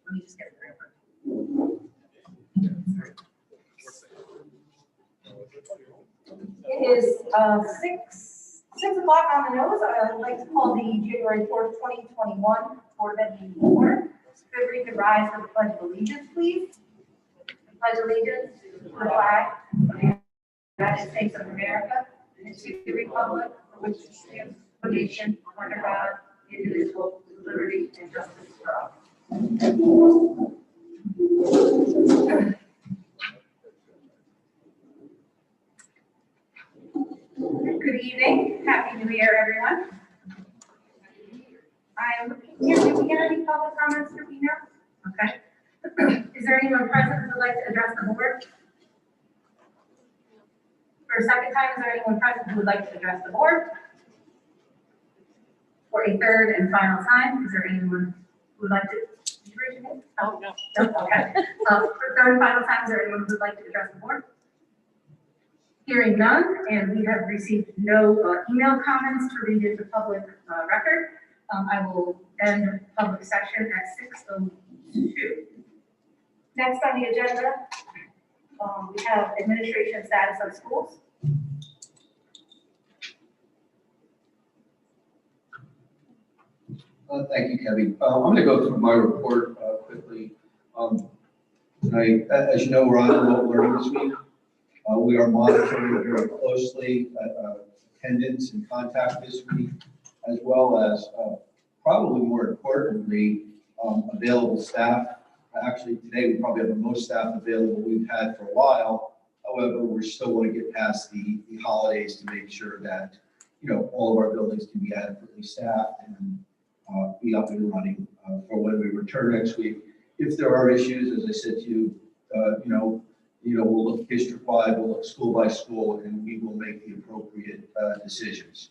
Let me just get it right. It is 6 o'clock on the nose. I'd like to call the January 4th, 2021 Board of Ed meeting to order. Feel free to rise for the Pledge of Allegiance, please. Pledge allegiance to the flag of the United States of America and to the republic for which it stands, one nation, under God, indivisible, with liberty and justice for all. Good evening. Happy New Year, everyone. I'm looking here. Did we get any public comments for email? Okay. Is there anyone present who would like to address the board? For a second time, is there anyone present who would like to address the board? For a third and final time, is there anyone who would like to? Oh, no. No? Okay. For third and final time, is there anyone who would like to address the board? Hearing none, and we have received no email comments to read into public record, I will end public session at 6:02. Next on the agenda, we have administration status of schools. Thank you, Kevin. I'm going to go through my report quickly. Tonight, as you know, we're on remote learning this week. We are monitoring very closely attendance and contact this week, as well as probably more importantly, available staff. Actually, today we probably have the most staff available we've had for a while. However, we still want to get past the holidays to make sure that all of our buildings can be adequately staffed and be up and running for when we return next week. If there are issues, as I said to you, we'll look district-wide, we'll look school by school, and we will make the appropriate decisions.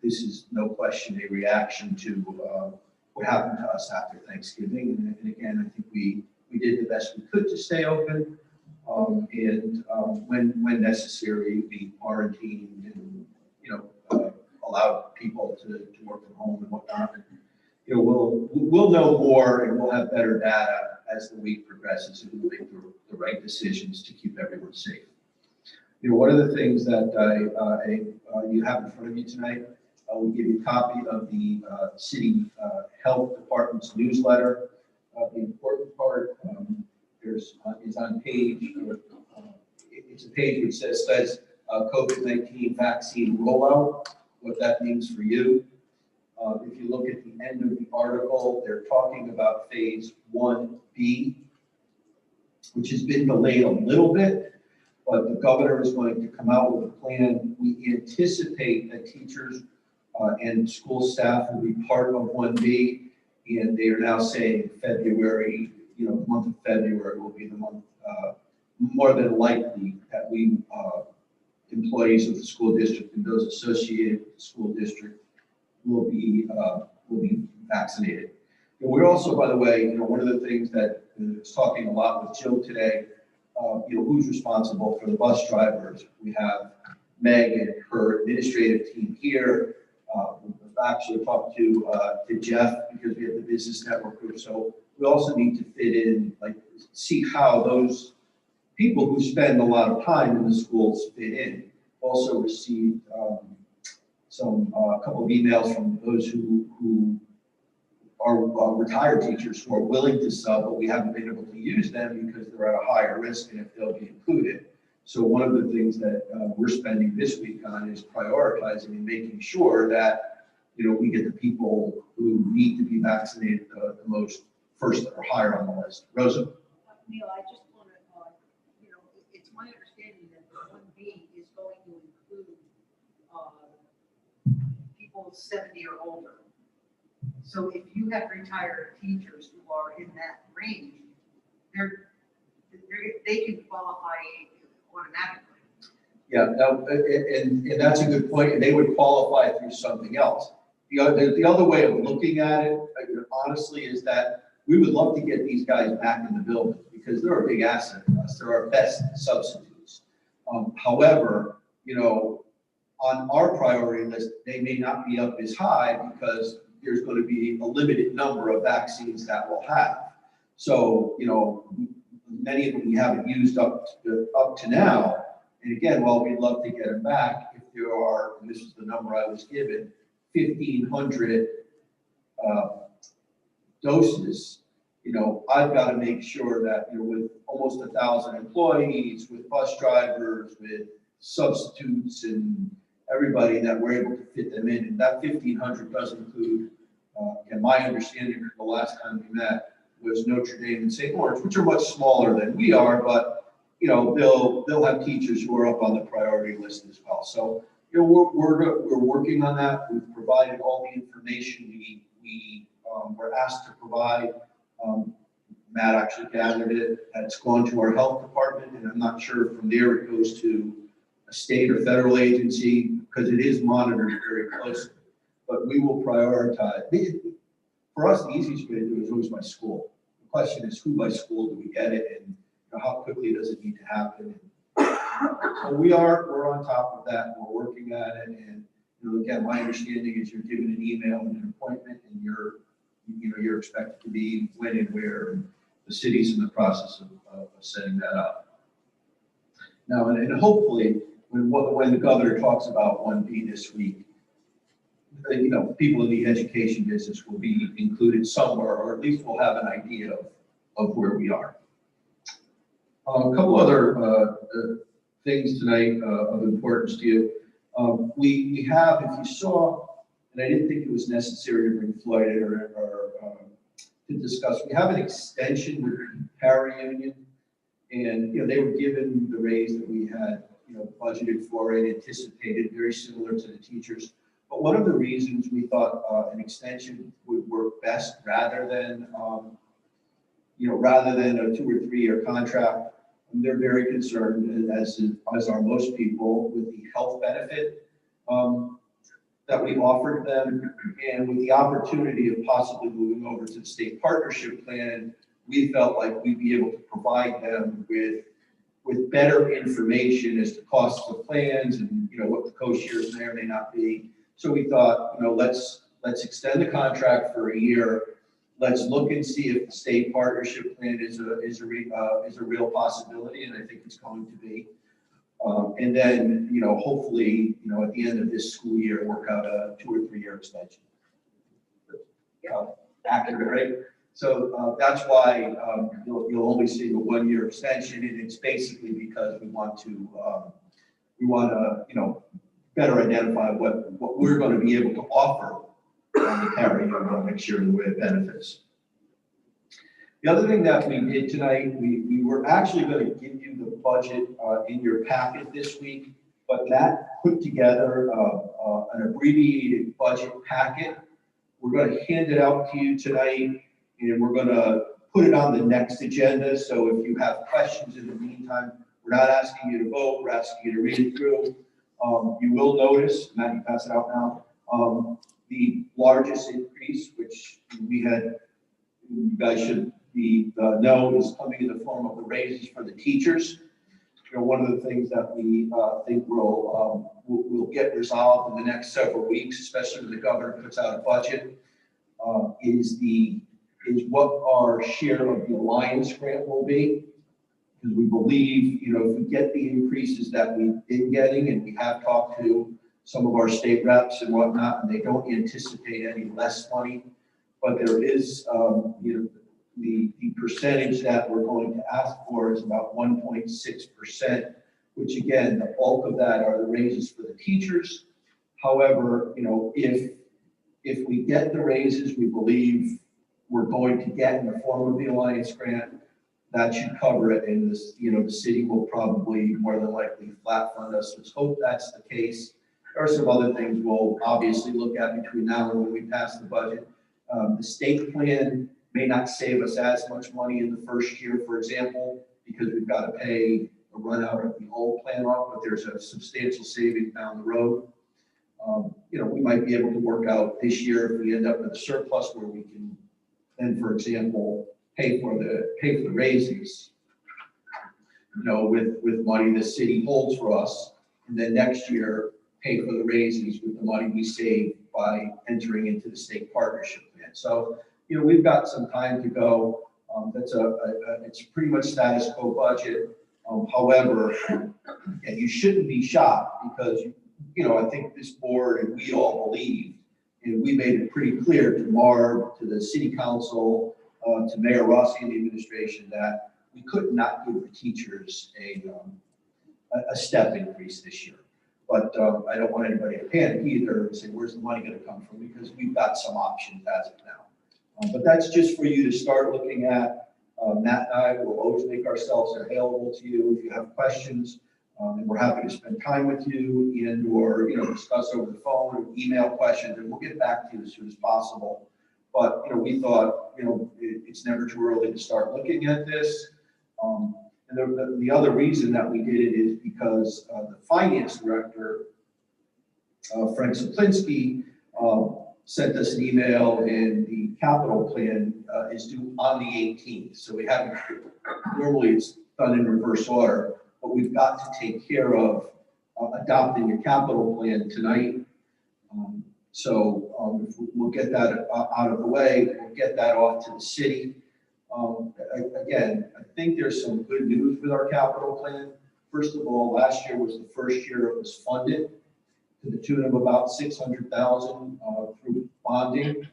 This is no question a reaction to what happened to us after Thanksgiving, and again, I think we did the best we could to stay open, and when necessary, be quarantined and allowed people to work from home and whatnot. And, we'll know more and we'll have better data as the week progresses, and we'll make the right decisions to keep everyone safe. One of the things that you have in front of you tonight, we'll give you a copy of the city health department's newsletter. The important part is on page. It's a page which says COVID-19 vaccine rollout. What that means for you. If you look at the end of the article, they're talking about phase 1B, which has been delayed a little bit, but the governor is going to come out with a plan. We anticipate that teachers and school staff will be part of 1B, and they are now saying February, the month of February will be the month more than likely that we employees of the school district and those associated with the school district will be vaccinated. And we're also, by the way, one of the things that is talking a lot with Jill today, who's responsible for the bus drivers. We have Meg and her administrative team here. We've actually talked to Jeff because we have the business network group. So we also need to fit in, see how those people who spend a lot of time in the schools fit in. Also received a couple of emails from those who are retired teachers who are willing to sub, but we haven't been able to use them because they're at a higher risk and if they'll be included. So one of the things that we're spending this week on is prioritizing and making sure that we get the people who need to be vaccinated the most first or higher on the list. Rosa? Neil, I just want to, it's my understanding that 1B is going to include people 70 or older. So if you have retired teachers who are in that range, they can qualify automatically. Yeah, and that's a good point, and they would qualify through something else. The other way of looking at it, honestly, is that we would love to get these guys back in the building because they're a big asset to us. They're our best substitutes. However, on our priority list, they may not be up as high because there's going to be a limited number of vaccines that we'll have. So, many of them we haven't used up to now. And again, while we'd love to get them back, if there are, and this is the number I was given, 1,500 doses, I've got to make sure that, with almost 1,000 employees, with bus drivers, with substitutes and everybody, that we're able to fit them in. And that 1,500 does include, and my understanding from the last time we met was Notre Dame and St. Lawrence, which are much smaller than we are, but they'll have teachers who are up on the priority list as well. So we're working on that. We've provided all the information we were asked to provide. Matt actually gathered it. It's gone to our health department, and I'm not sure from there it goes to a state or federal agency because it is monitored very closely. But we will prioritize. For us, the easiest way to do it is always by school. The question is, who by school do we get it, and how quickly does it need to happen? So we're on top of that. We're working at it, and again, my understanding is you're given an email and an appointment, and you're expected to be when and where. And the city's in the process of setting that up. Now, and hopefully, when the governor talks about 1B this week, people in the education business will be included somewhere, or at least we'll have an idea of where we are. A couple other things tonight of importance to you. We have, if you saw, and I didn't think it was necessary to bring Floyd in or to discuss, we have an extension with the para union, and they were given the raise that we had budgeted for and anticipated, very similar to the teachers. But one of the reasons we thought an extension would work best rather than a 2 or 3 year contract, they're very concerned, as are most people, with the health benefit that we offered them, and with the opportunity of possibly moving over to the state partnership plan, we felt like we'd be able to provide them with better information as to costs of plans and what the co-shares may or may not be. So we thought, let's extend the contract for a year. Let's look and see if the state partnership plan is a real possibility, and I think it's going to be. And then, hopefully, at the end of this school year, work out a 2 or 3 year extension. Accurate, right? So that's why you'll only see the 1 year extension, and it's basically because we want to better identify what we're going to be able to offer on the carry next year in the way of benefits. The other thing that we did tonight, we were actually going to give you the budget in your packet this week, but Matt put together an abbreviated budget packet. We're going to hand it out to you tonight, and we're going to put it on the next agenda. So if you have questions in the meantime, we're not asking you to vote, we're asking you to read it through. You will notice, Matt, you pass it out now, the largest increase, which you guys should know, is coming in the form of the raises for the teachers. One of the things that we think will get resolved in the next several weeks, especially when the governor puts out a budget, is what our share of the Alliance grant will be. Because we believe, if we get the increases that we've been getting, and we have talked to some of our state reps and whatnot, and they don't anticipate any less money, but there is, the percentage that we're going to ask for is about 1.6%, which again, the bulk of that are the raises for the teachers. However, if we get the raises we believe we're going to get in the form of the Alliance grant, that should cover it, and this, the city will probably more than likely flat fund us. Let's hope that's the case. There are some other things we'll obviously look at between now and when we pass the budget. The state plan may not save us as much money in the first year, for example, because we've got to pay a run out of the old plan off, but there's a substantial savings down the road. We might be able to work out this year if we end up with a surplus where we can then, for example, pay for the raises, with money the city holds for us, and then next year pay for the raises with the money we save by entering into the state partnership plan. So, you know, we've got some time to go. It's pretty much status quo budget. However, and you shouldn't be shocked because, you know, I think this board and we all believe, and we made it pretty clear to Marv, to the city council, to Mayor Rossi and the administration that we could not give the teachers a step increase this year. But I don't want anybody to panic either and say, where's the money going to come from? Because we've got some options as of now. But that's just for you to start looking at. Matt and I will always make ourselves available to you if you have questions. And we're happy to spend time with you and or, you know, discuss over the phone or email questions, and we'll get back to you as soon as possible. But, you know, we thought, you know, it's never too early to start looking at this. And the other reason that we did it is because the finance director, Frank Saplinski, sent us an email, and the capital plan is due on the 18th. So we haven't, normally it's done in reverse order, but we've got to take care of adopting a capital plan tonight. So we'll get that out of the way, we'll get that off to the city. Again, I think there's some good news with our capital plan. First of all, last year was the first year it was funded to the tune of about $600,000 through bonding.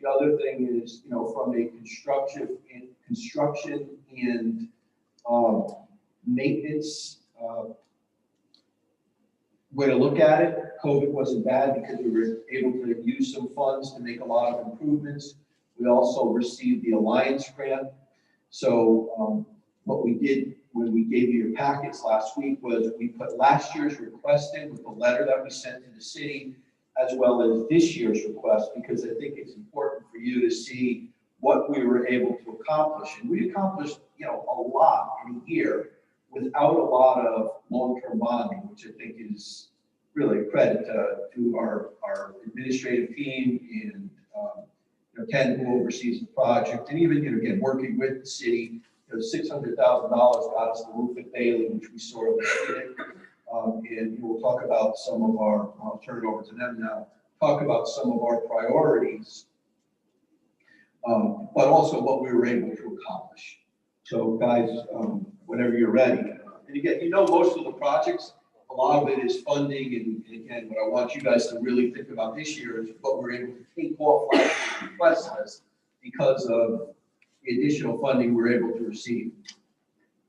The other thing is, you know, from a construction and maintenance way to look at it, COVID wasn't bad because we were able to use some funds to make a lot of improvements. We also received the Alliance grant. So what we did when we gave you your packets last week was we put last year's request in with the letter that we sent to the city, as well as this year's request, because I think it's important for you to see what we were able to accomplish. And we accomplished, you know, a lot in a year without a lot of long-term bonding, which I think is really a credit to our administrative team and you know, Ken, who oversees the project, and even, you know, again, working with the city. You know, $600,000 got us the roof at Bailey, which we sorely needed. And we'll talk about some of our, I'll turn it over to them now, talk about some of our priorities, but also what we were able to accomplish. So guys, whenever you're ready. And again, you know, most of the projects, a lot of it is funding. And again, what I want you guys to really think about this year is what we're able to take off last year's request list because of the additional funding we're able to receive.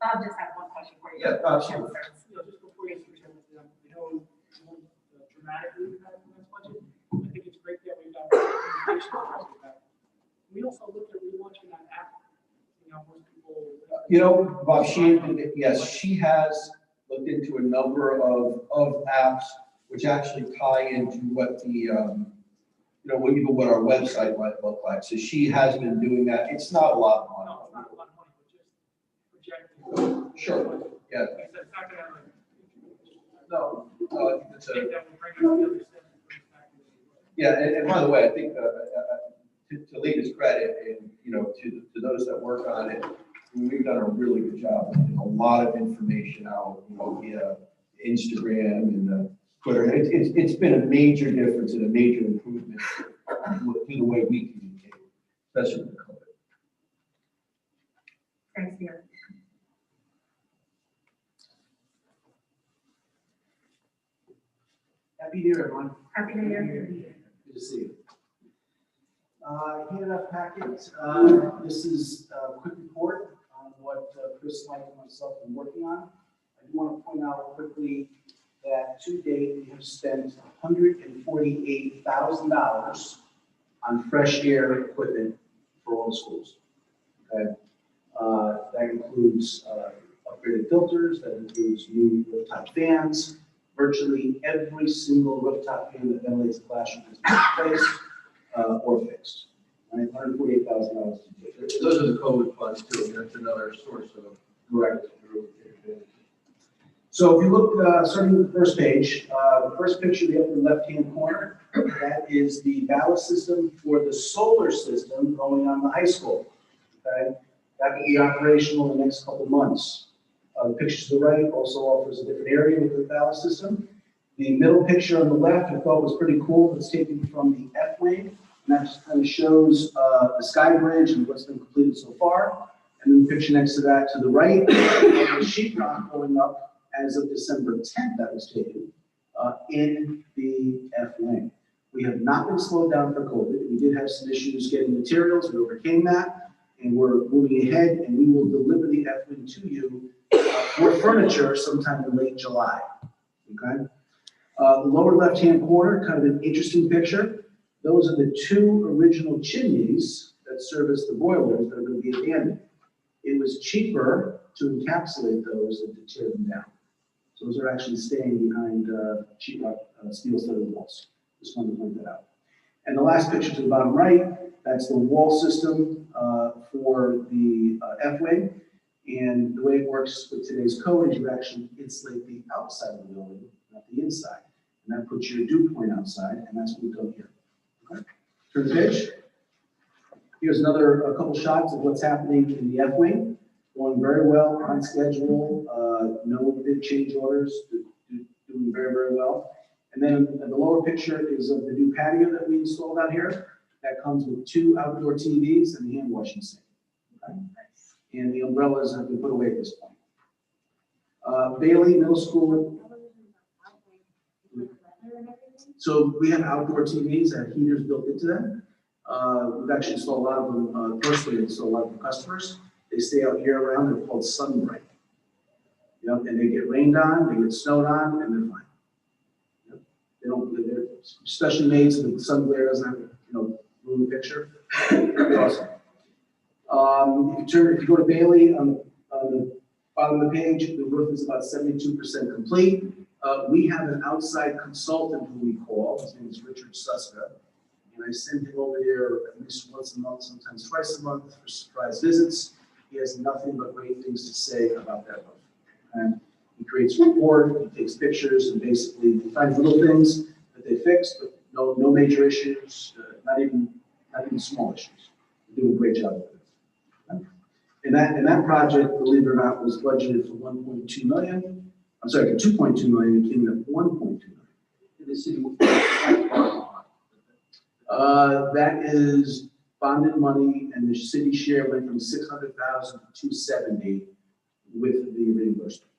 Bob just had one question for you. Yeah, absolutely. You know, just before you answer, we know dramatically impact on this budget. I think it's great that we've done communication about that. We also looked at relaunching that app. You know, most people. You know, Bob, yes, she has looked into a number of apps which actually tie into what the, you know, even what our website might look like. So she has been doing that. It's not a lot of money. No, it's not a lot of money, but just projecting. Sure, yeah. It's not gonna like. No, I think it's I think that will bring us the other step. yeah, and by the way, I think to Lena's credit and, you know, to those that work on it, we've done a really good job of getting a lot of information out, you know, via Instagram and Twitter. It's been a major difference and a major improvement to the way we communicate, especially with COVID. Thanks, dear. Happy New Year, everyone. Happy New Year. Good to see you. Handed out packets. This is a quick report on what Chris, Mike, and myself have been working on. I do want to point out quickly that to date we have spent $148,000 on fresh air equipment for all the schools. Okay, that includes upgraded filters. That includes new rooftop fans. Virtually every single rooftop fan that ventilates the classroom has been replaced or fixed. Right, $148,000 to do. Those are the COVID funds too. That's another source of Correct. So if you look, starting with the first page, the first picture in the upper left-hand corner, that is the ballast system for the solar system going on the high school. Okay, that will be operational in the next couple months. The picture to the right also offers a different area with the ballast system. The middle picture on the left I thought was pretty cool. It's taken from the F wing, and that just kind of shows the sky bridge and what's been completed so far. And then the picture next to that to the right, the sheetrock going up as of December 10th that was taken in the F wing. We have not been slowed down for COVID. We did have some issues getting materials. We overcame that, and we're moving ahead, and we will deliver the F wing to you for furniture sometime in late July. Okay. The lower left-hand corner, kind of an interesting picture. Those are the two original chimneys that service the boilers that are going to be abandoned. It was cheaper to encapsulate those than to tear them down. So those are actually staying behind cheap steel-studded walls. Just wanted to point that out. And the last picture to the bottom right, that's the wall system for the F-wing. And the way it works with today's code is you actually insulate the outside of the building, not the inside. And that puts your dew point outside, and that's what we've done here. Okay. Turn the page. Here's a couple shots of what's happening in the F-wing. Going very well, on schedule, no big change orders, doing very, very well. And then the lower picture is of the new patio that we installed out here. That comes with 2 outdoor TVs and a hand washing sink. Okay? And the umbrellas have been put away at this point. Bailey Middle School. So we have outdoor TVs that have heaters built into them. We've actually installed a lot of them, personally installed a lot of them customers. They stay out year round. They're called Sunbright. Yep, and they get rained on, they get snowed on, and they're fine. Yep. They're specially made so that the sun glare doesn't have to, ruin the picture. Awesome. If you go to Bailey on the bottom of the page, the roof is about 72% complete. We have an outside consultant who we call. His name is Richard Suska. And I send him over there at least once a month, sometimes twice a month for surprise visits. He has nothing but great things to say about that roof. And he creates a report, he takes pictures, and basically he finds little things that they fixed, but no major issues, not even small issues. They're doing a great job with it. And that project, believe it or not, was budgeted for 1.2 million. I'm sorry, for 2.2 million. It came in at 1.2 million. In the city, that is bonded money, and the city share went from 600,000 to 270 with the reimbursement.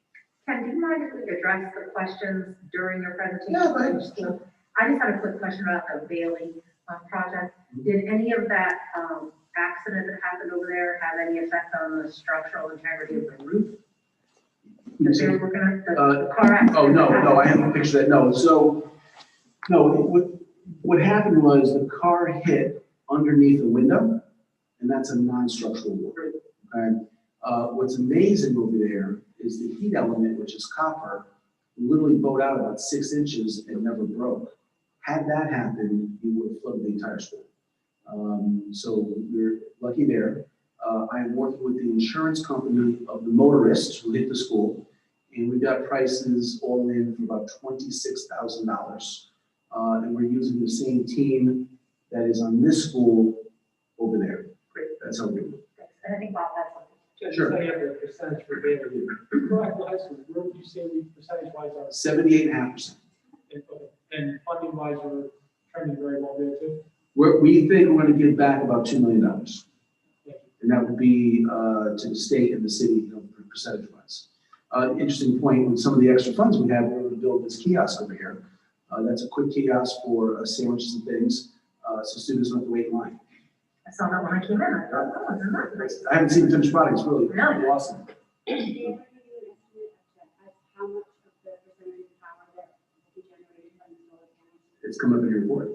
Ken, do you mind if we address the questions during your presentation? Yeah, right. I just had a quick question about the Bailey project. Did any of that accident that happened over there have any effect on the structural integrity of the roof? That they were working on the car accident? Oh, no, I haven't pictured that, no. So, no, what happened was the car hit underneath a window, and that's a non-structural wall. Okay? What's amazing over there is the heat element, which is copper, literally bowed out about 6 inches and never broke. Had that happened, you would have flooded the entire school. So we're lucky there. I am working with the insurance company of the motorists who hit the school, and we've got prices all in for about $26,000. And we're using the same team that is on this school over there. Great, that's how we do it. And I think Bob has something. Just Sure. say the percentage for Bailey. Correct, high school, where would you say we percentage-wise are? 78.5%. And funding-wise, we're trending very well there too? We think we're going to give back about $2 million. Thank you. And that would be to the state and the city, percentage-wise. Interesting point, with some of the extra funds we have, we're going to build this kiosk over here. That's a quick kiosk for sandwiches and things, so students don't have to wait in line. I saw that when I came in. I thought, oh, isn't that nice? I haven't seen the finished product, it's really Really? awesome. How much of the percentage of power that will be generated from the solar panels? It's coming up in your report.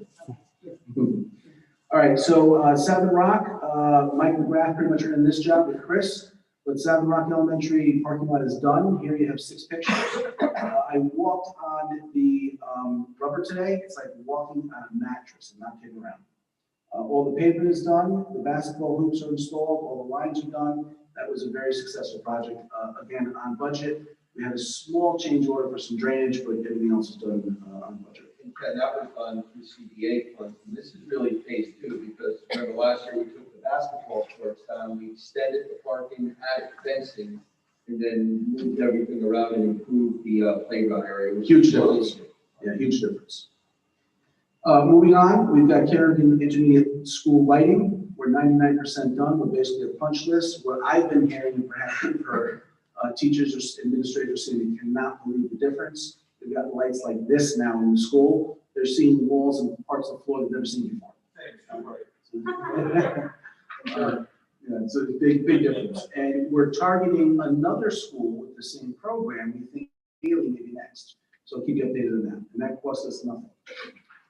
All right, so Southern Rock, Mike McGrath pretty much ran this job with Chris, but Southern Rock Elementary parking lot is done. Here you have 6 pictures. I walked on the rubber today. It's like walking on a mattress. I'm not kidding around. All the pavement is done. The basketball hoops are installed. All the lines are done. That was a very successful project. Again, on budget. We had a small change order for some drainage, but everything else is done on budget. and that was done through CDA funds. And this is really phase 2, because remember last year we took the basketball courts down, we extended the parking, added fencing, and then moved everything around and improved the playground area. It was Huge really difference. Yeah, huge difference. Moving on, we've got Kerrigan Intermediate School lighting. We're 99% done. We're basically a punch list. What I've been hearing, and perhaps you've heard, teachers or administrators saying they cannot believe the difference. They've got lights like this now in the school. They're seeing walls and parts of the floor they've never seen before. Yeah, it's a big difference. And we're targeting another school with the same program. We think Haley may be next. So keep you updated on that. And that costs us nothing.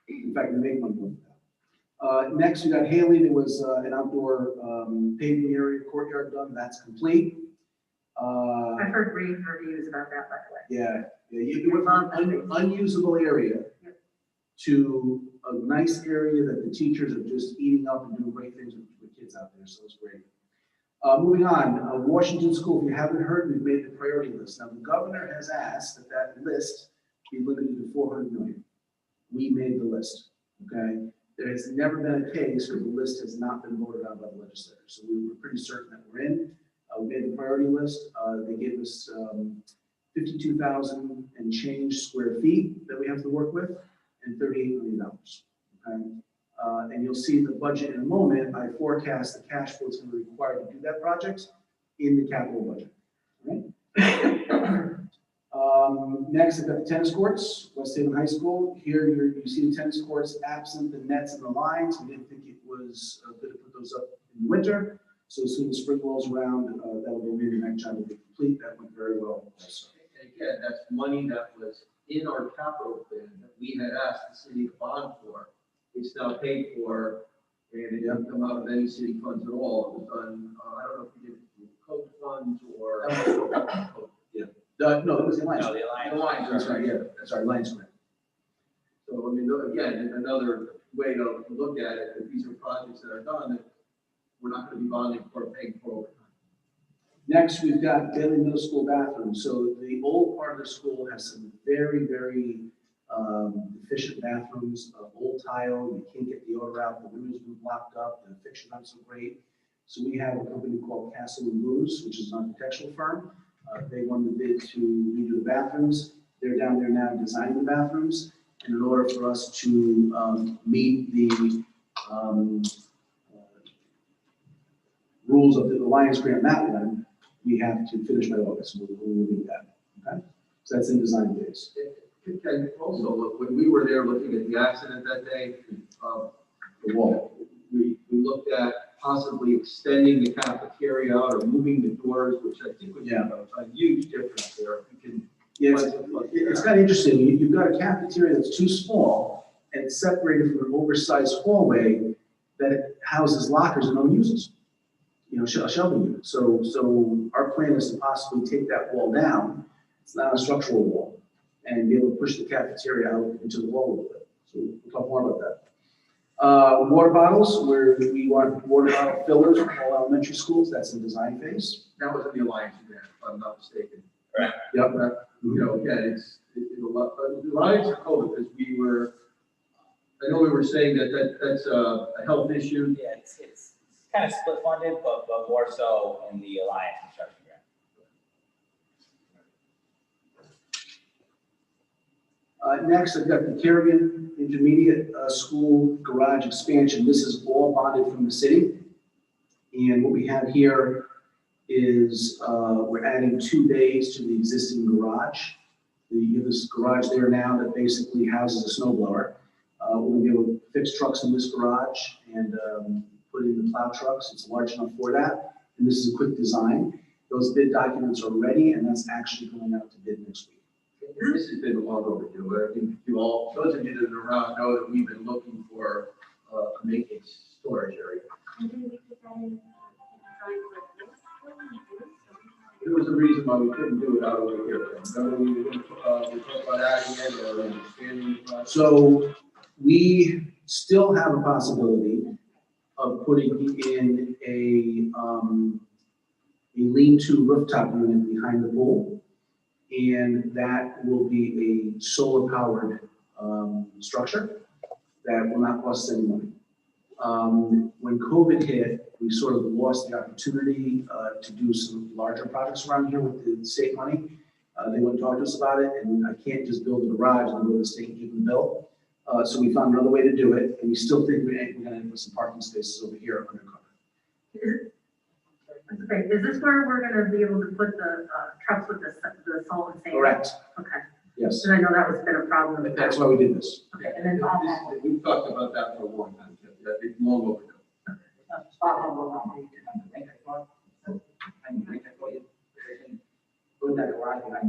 In fact, we make money with that. Next, we got Haley. There was an outdoor paving area, courtyard done. That's complete. I've heard rave reviews about that, by the way. Yeah, you went from an unusable area to a nice area that the teachers are just eating up and doing great things with kids out there, so it's great. Moving on, Washington School, if you haven't heard, we've made the priority list. Now, the governor has asked that that list be limited to 400 million. We made the list, okay? There has never been a case where the list has not been voted on by the legislators, so we were pretty certain that we're in. We made the priority list. They gave us 52,000 and change square feet that we have to work with, and $38 million. Okay, and you'll see the budget in a moment. I forecast the cash flow is going to be required to do that project in the capital budget. Right? Next, I've got the tennis courts, West Haven High School. Here you see the tennis courts absent the nets and the lines. We didn't think it was good to put those up in the winter. So as soon as spring rolls around, that'll go in, and that job will be complete. That went very well also. And again, that's money that was in our capital plan that we had asked the city to bond for. It's now paid for, and it didn't come out of any city funds at all. It was done, I don't know if we did it through code funds or. No, it was the Alliance. No, the Alliance. That's right, yeah, that's our Alliance grant. So, I mean, again, another way to look at it, if these are projects that are done, that we're not going to be bonding for or paying for overtime. Next, we've got Bailey Middle School bathrooms. So the old part of the school has some very efficient bathrooms, old tile. You can't get the odor out. The windows have been blocked up. The fixtures aren't so great. So we have a company called Castle and Blues, which is an architectural firm. They won the bid to redo the bathrooms. They're down there now designing the bathrooms. And in order for us to meet the rules of the Alliance grant on that one, we have to finish by August. We'll meet that. Okay, so that's in design phase. And also, look, when we were there looking at the accident that day, The wall. we looked at possibly extending the cafeteria out or moving the doors, which I think would be a huge difference there. If we can. Yeah, it's kind of interesting. You've got a cafeteria that's too small and it's separated from an oversized hallway that houses lockers and no one uses. You know, a shelving unit. So our plan is to possibly take that wall down. It's not a structural wall, and be able to push the cafeteria out into the wall a little bit. So we'll talk more about that. Water bottles, where we want water bottle fillers for all elementary schools. That's in design phase. That was in the Alliance grant, if I'm not mistaken. Right. Yep. You know, again, it's a lot, but the Alliance are cool because I know we were saying that's a health issue. Yeah, it's kind of split funded, but more so in the Alliance construction grant. Next, I've got the Kerrigan Intermediate School garage expansion. This is all bonded from the city. And what we have here is we're adding 2 bays to the existing garage. You have this garage there now that basically houses a snow blower. We're going to be able to fix trucks in this garage and put in the plow trucks. It's large enough for that. And this is a quick design. Those bid documents are ready, and that's actually going out to bid next week. This has been long overdue. I think you all, those of you that are around know that we've been looking for a maintenance storage area. And then we put that in, drawing for this. There was a reason why we couldn't do it out over here. Remember we talked about adding it or expanding the project? So we still have a possibility of putting in a lean-to rooftop unit behind the pool. And that will be a solar-powered structure that will not cost us any money. When COVID hit, we sort of lost the opportunity to do some larger projects around here with the state money. They wouldn't talk to us about it, and I can't just build a garage and go to the state and give them the bill. So we found another way to do it, and we still think we're gonna end up with some parking spaces over here undercover. That's great. Is this where we're gonna be able to put the trucks with the salt and sand? Correct, Okay, yes. and I know that was been a problem. But that's why we did this. Okay, and then We've talked about that for a long time, Jeff. That it's long overdue.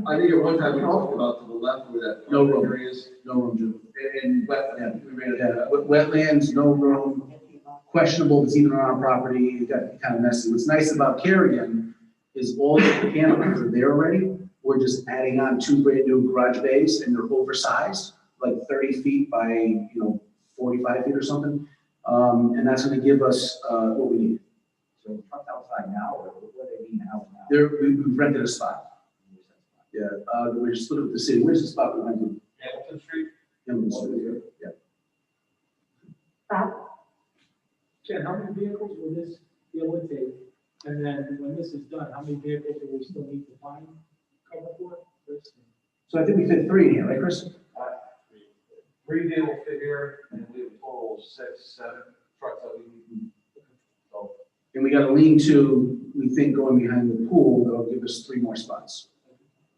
I think at one time we talked about to the left where that No room. areas No room, Jim. and wetland, we ran Yeah, into that. wetlands, no room, questionable, it's even on our property, it got kind of messy. What's nice about Kerrigan is all the mechanicals are there already. We're just adding on 2 brand new garage bays, and they're oversized, like 30 feet by, 45 feet or something. And that's gonna give us, what we need. So trucks outside now, or what do they mean out now? We've rented a spot. Yeah, we're just looking at the city. Where's the spot we rented? Hamilton Street? Hamilton Street, yeah. Bob? Jen, how many vehicles will this be able to take? And then when this is done, how many vehicles will we still need to find cover for? So I think we fit 3 in here, right, Chris? 3 vehicles fit here, and we have a total of 6, 7 trucks that we need. So, And we got a lean-to, we think, going behind the pool, that'll give us 3 more spots.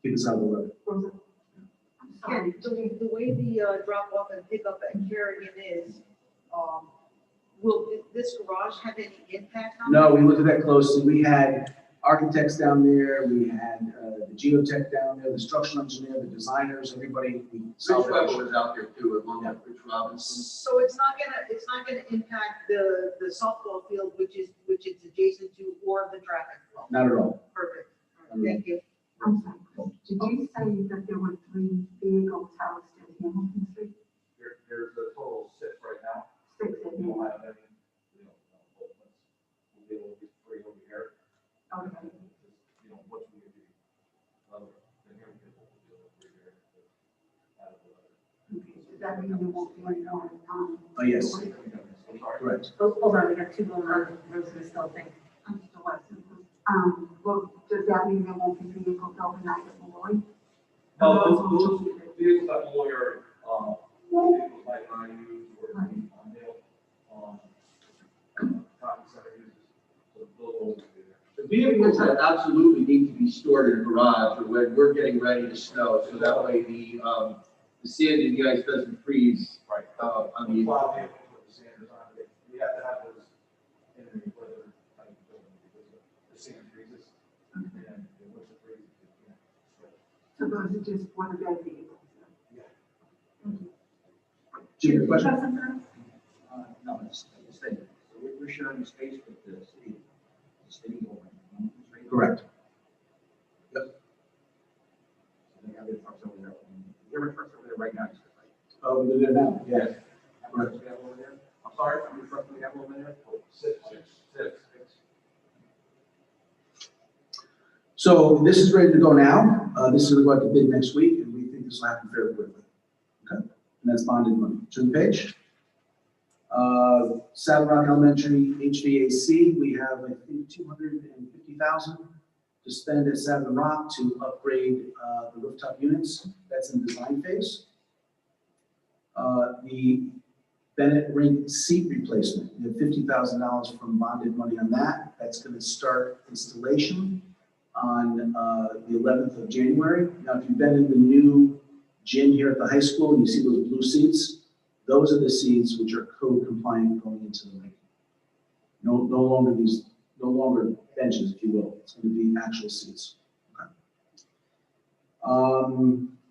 Keep us out of the road. Ken, the way the drop off and pickup at Kerrigan is, will this garage have any impact on? No, we looked at that closely. We had architects down there, we had the geotech down there, the structural engineer, the designers, everybody. We Rich solved that Weber issue. was out there too, along with Rich Robinson. So it's not gonna impact the softball field, which is adjacent to, or the traffic flow? Not at all. Perfect. Thank you. I'm sorry, did you say that there were 3 vehicles housed at Hamilton Street? there's a total of 6 right now. 6 at We don't Hamilton? have any, we'll be able to get 3 over here. Okay. Once we get the here we'll be able to 3 here. Out of the other. Okay, so that means there won't be any more, Oh, yes, I'm sorry. correct. Oh, hold on, we got 2 going on. Rose's still thinking. I'm still watching. Well, does that mean there won't be vehicles overnight at Malloy? Those vehicles that Malloy are, vehicles like I use or Dale, Cotton Center uses, so those will be there. The vehicles that absolutely need to be stored in a garage or when we're getting ready to snow, so that way the sand in the ice doesn't freeze. Right. On the. Plow vehicles with the sanders on it, we have to have those in the weather type of building because the sand freezes. And once it freezes, you can't. So those are just one of their vehicles? Jim, your question? No, it's the state. So we're sharing space with the city. The city over in Street. Correct. So they have their trucks over there. There are trucks over there right now. Oh, we do that now, yeah. How many trucks we have over there? I'm sorry, how many trucks we have over there? 6. So this is ready to go now. This is going to go out to bid next week, and we think this will happen fairly quickly. Okay? And that's bonded money. Turn the page. Saddle Rock Elementary HVAC, we have, I think, 250,000 to spend at Saddle Rock to upgrade the rooftop units. That's in design phase. The Bennett Rink seat replacement, we have $50,000 from bonded money on that. That's going to start installation on the 11th of January. Now, if you've been in the new gym here at the high school and you see those blue seats, those are the seats which are code compliant going into the rink. No longer benches, if you will. It's going to be actual seats. Okay.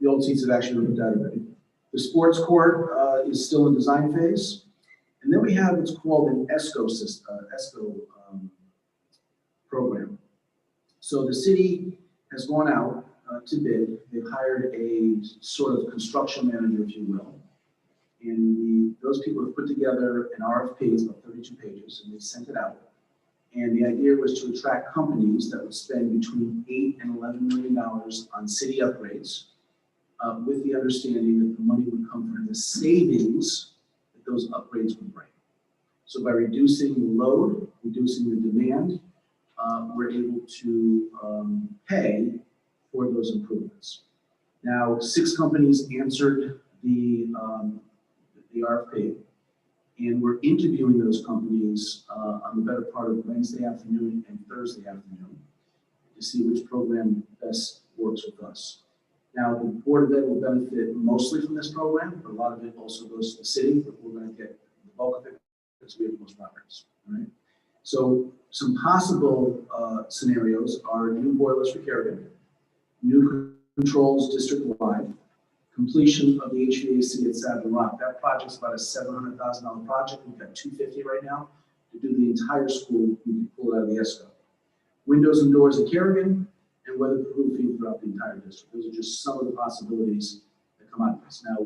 The old seats have actually been put out already. The sports court is still in design phase. And then we have what's called an ESCO system, program. So the city has gone out to bid. They've hired a sort of construction manager, if you will. And those people have put together an RFP, it's about 32 pages, and they sent it out. And the idea was to attract companies that would spend between $8 and $11 million on city upgrades, with the understanding that the money would come from the savings that those upgrades would bring. So by reducing the load, reducing the demand, we're able to pay for those improvements. Now, 6 companies answered the RFP, and we're interviewing those companies on the better part of Wednesday afternoon and Thursday afternoon to see which program best works with us. Now, the Board of Ed will benefit mostly from this program, but a lot of it also goes to the city, but we're going to get the bulk of it because we have most properties, all right? So some possible scenarios are new boilers for Kerrigan, new controls district-wide, completion of the HVAC at Savin Rock. That project's about a $700,000 project. We've got $250 right now. To do the entire school, we can pull it out of the ESCO. Windows and doors at Kerrigan, and weatherproofing throughout the entire district. Those are just some of the possibilities that come out of this. Now,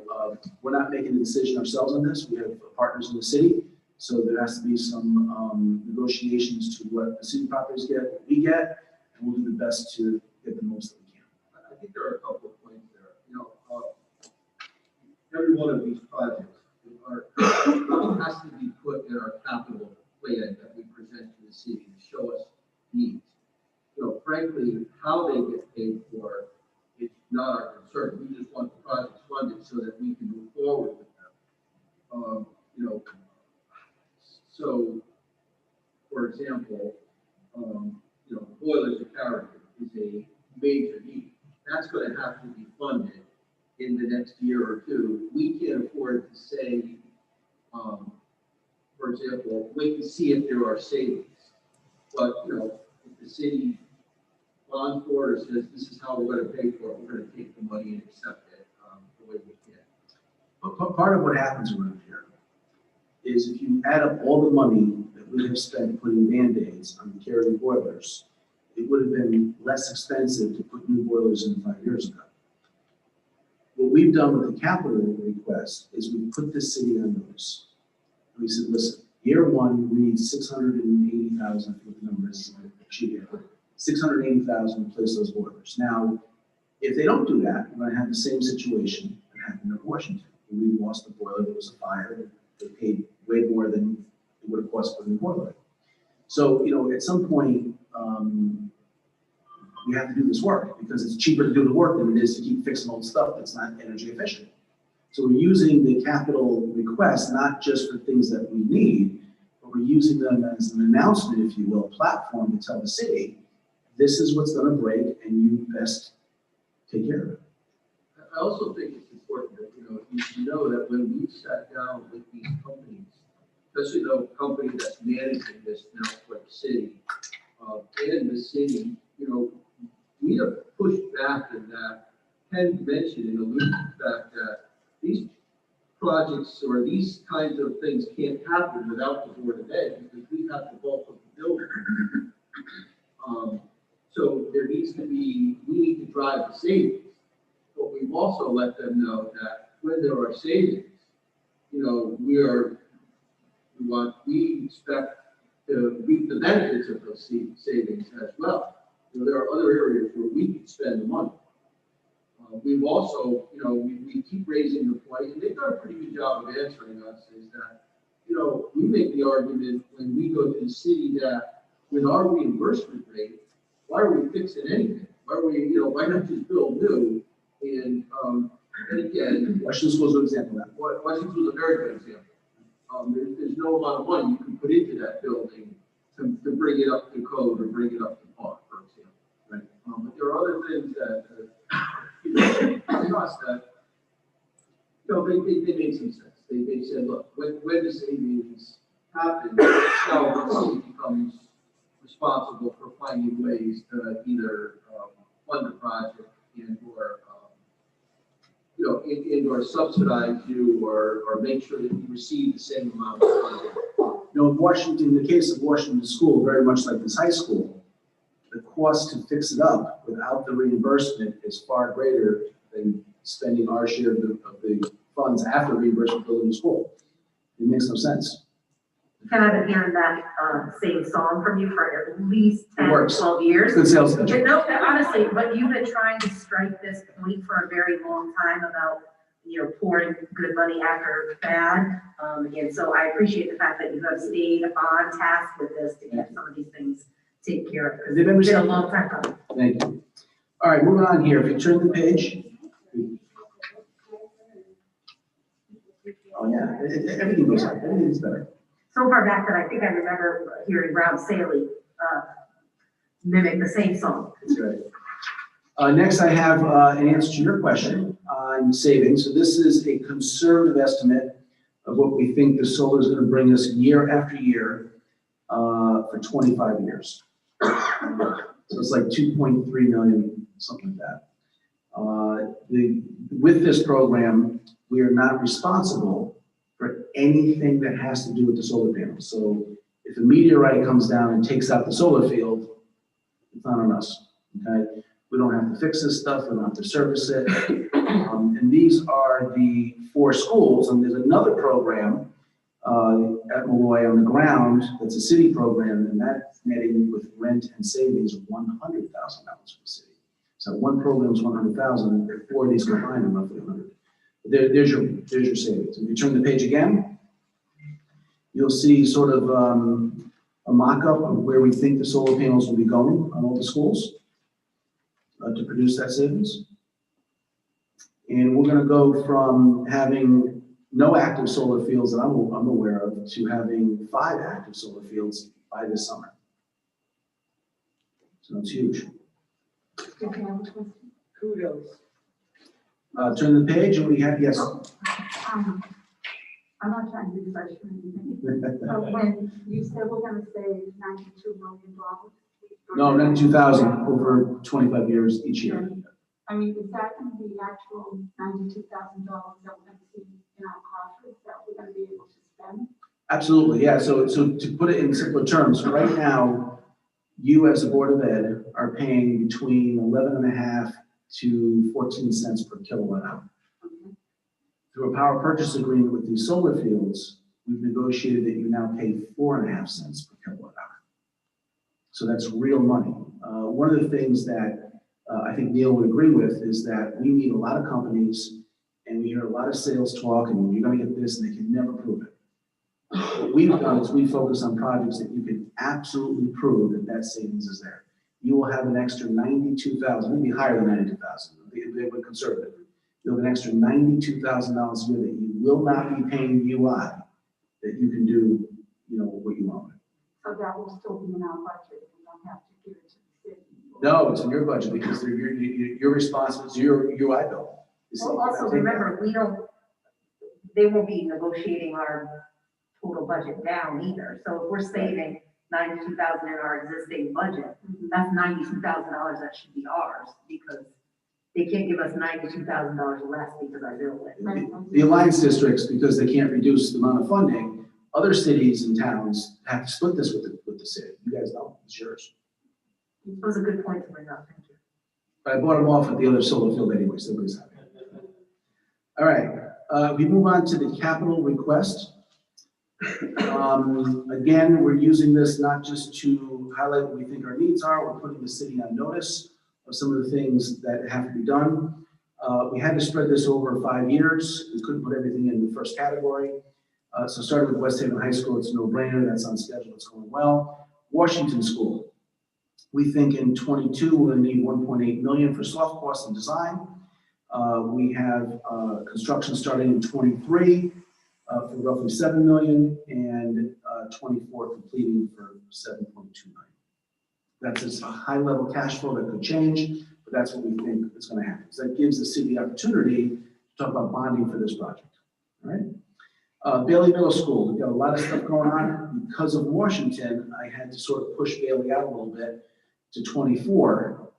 we're not making a decision ourselves on this. We have partners in the city, so there has to be some negotiations to what the city properties get, what we get, and we'll do the best to get the most that we can. I think there are a couple of points there. You know, every one of these projects has to be put in our capital plan that we present to the city to show us needs. You know, frankly, how they get paid for, it's not our concern. We just want the projects funded so that we can move forward with them. You know, so, for example, you know, boilers at Kerrigan is a major need. That's going to have to be funded in the next year or two. We can't afford to say, for example, wait and see if there are savings. But, you know, if the city bond for it says this is how we're going to pay for it, we're going to take the money and accept it the way we can. But part of what happens around here is if you add up all the money that we have spent putting Band-Aids on the Kerrigan boilers, it would have been less expensive to put new boilers in 5 years ago. What we've done with the capital request is we put the city on notice. And we said, listen, year one, we need 680,000, I think the number is, $680,000 to replace those boilers. Now, if they don't do that, we're gonna have the same situation that happened in Washington. We lost the boiler, there was a fire, they paid way more than it would have cost for the boiler. So, you know, at some point, we have to do this work because it's cheaper to do the work than it is to keep fixing old stuff that's not energy efficient. So we're using the capital request, not just for things that we need, but we're using them as an announcement, if you will, a platform to tell the city, this is what's gonna break and you best take care of it. I also think it's important that, you know, you should know that when we sat down with these companies, especially the company that's managing this now for the city, and the city, you know, we have pushed back in that Ken mentioned and alluded to the fact that these projects or these kinds of things can't happen without the Board of Ed because we have the bulk of the building. So there needs to be, we need to drive the savings. But we've also let them know that when there are savings, you know, we expect to reap the benefits of those savings as well. You know, there are other areas where we can spend the money. We've also, you know, we keep raising the point, and they've done a pretty good job of answering us, is that, you know, we make the argument when we go to the city that with our reimbursement rate, why are we fixing anything? Why are we, you know, why not just build new? And again, Washington School is an example of that. Washington School is a very good example. There's no amount of money you can put into that building to bring it up to code or bring it up to par, for example. Right? But there are other things that, you know, cost that, you know, they made some sense. They said, look, when the savings happen, now the city becomes responsible for finding ways to either fund the project and or you know, and or subsidize you or make sure that you receive the same amount of funding. You know, in Washington, in the case of Washington School, very much like this high school, the cost to fix it up without the reimbursement is far greater than spending our share of the funds after reimbursement building the school. It makes no sense. Ken, I've been hearing that same song from you for at least 10, 12 years. Good sales pitch. No, honestly, but you've been trying to strike this point for a very long time about, you know, pouring good money after bad. And so I appreciate the fact that you have stayed on task with this to get some of these things taken care of. Because it's been a long time coming. Thank you. All right, moving on here. If you turn the page. Oh, yeah, everything goes up. Everything's better. So far back that I think I remember hearing Rob Saley mimic the same song. That's right. Next, I have an answer to your question on savings. So this is a conservative estimate of what we think the solar is going to bring us year after year for 25 years. So it's like 2.3 million, something like that. With this program, we are not responsible for anything that has to do with the solar panels. So if a meteorite comes down and takes out the solar field, it's not on us, okay? We don't have to fix this stuff, we don't have to service it. And these are the 4 schools, and there's another program at Malloy on the ground that's a city program, and that's netting with rent and savings of $100,000 for the city. So one program is 100,000, 4 of these combined are roughly 100. There's your savings. If you turn the page again, you'll see sort of a mock-up of where we think the solar panels will be going on all the schools to produce that savings. And we're going to go from having no active solar fields that I'm aware of to having 5 active solar fields by this summer. So it's huge. Kudos. Turn the page and we have, yes. I'm not trying to be fresh or anything, but when you said we're gonna save $92 million. No, 92,000 over 25 years each year. I mean, is that gonna be the actual $92,000 that we're gonna see in our coffers that we're gonna be able to spend? Absolutely, yeah. So to put it in simpler terms, right now, you as a Board of Ed are paying between 11.5 to 14 cents per kilowatt hour. Okay. Through a power purchase agreement with these solar fields, we've negotiated that you now pay 4.5 cents per kilowatt hour. So that's real money. One of the things that I think Neil would agree with is that we meet a lot of companies and we hear a lot of sales talk and you're going to get this and they can never prove it. What we've done is we focus on projects that you can absolutely prove that that savings is there. You will have an extra 92,000, maybe higher than 92,000. They were conservative. You'll have an extra $92,000 a year that you will not be paying UI that you can do, you know, what you want. So that will still be in our budget. We don't have to give it to the city. No, it's in your budget because you're responsible. It's your UI bill. Well, also remember, they won't be negotiating our total budget down either. So if we're saving 92,000 in our existing budget, that's $92,000 that should be ours because they can't give us $92,000 less because I built it. The alliance districts, because they can't reduce the amount of funding, other cities and towns have to split this with the city. You guys don't, it's yours. It was a good point to bring up, thank you. But I bought them off at the other solar field anyway, so everybody's happy. All right, we move on to the capital request. Again, we're using this not just to highlight what we think our needs are, we're putting the city on notice of some of the things that have to be done. We had to spread this over 5 years. We couldn't put everything in the first category. So starting with West Haven High School, it's a no-brainer, that's on schedule, it's going well. Washington School, we think in 22 we're going to need 1.8 million for soft costs and design. We have construction starting in 23 for roughly 7 million and 24 completing for 7.2 million. That's just a high level cash flow that could change, but that's what we think is going to happen. So that gives the city the opportunity to talk about bonding for this project. All right. Bailey Middle School, we've got a lot of stuff going on. Because of Washington, I had to sort of push Bailey out a little bit to 24.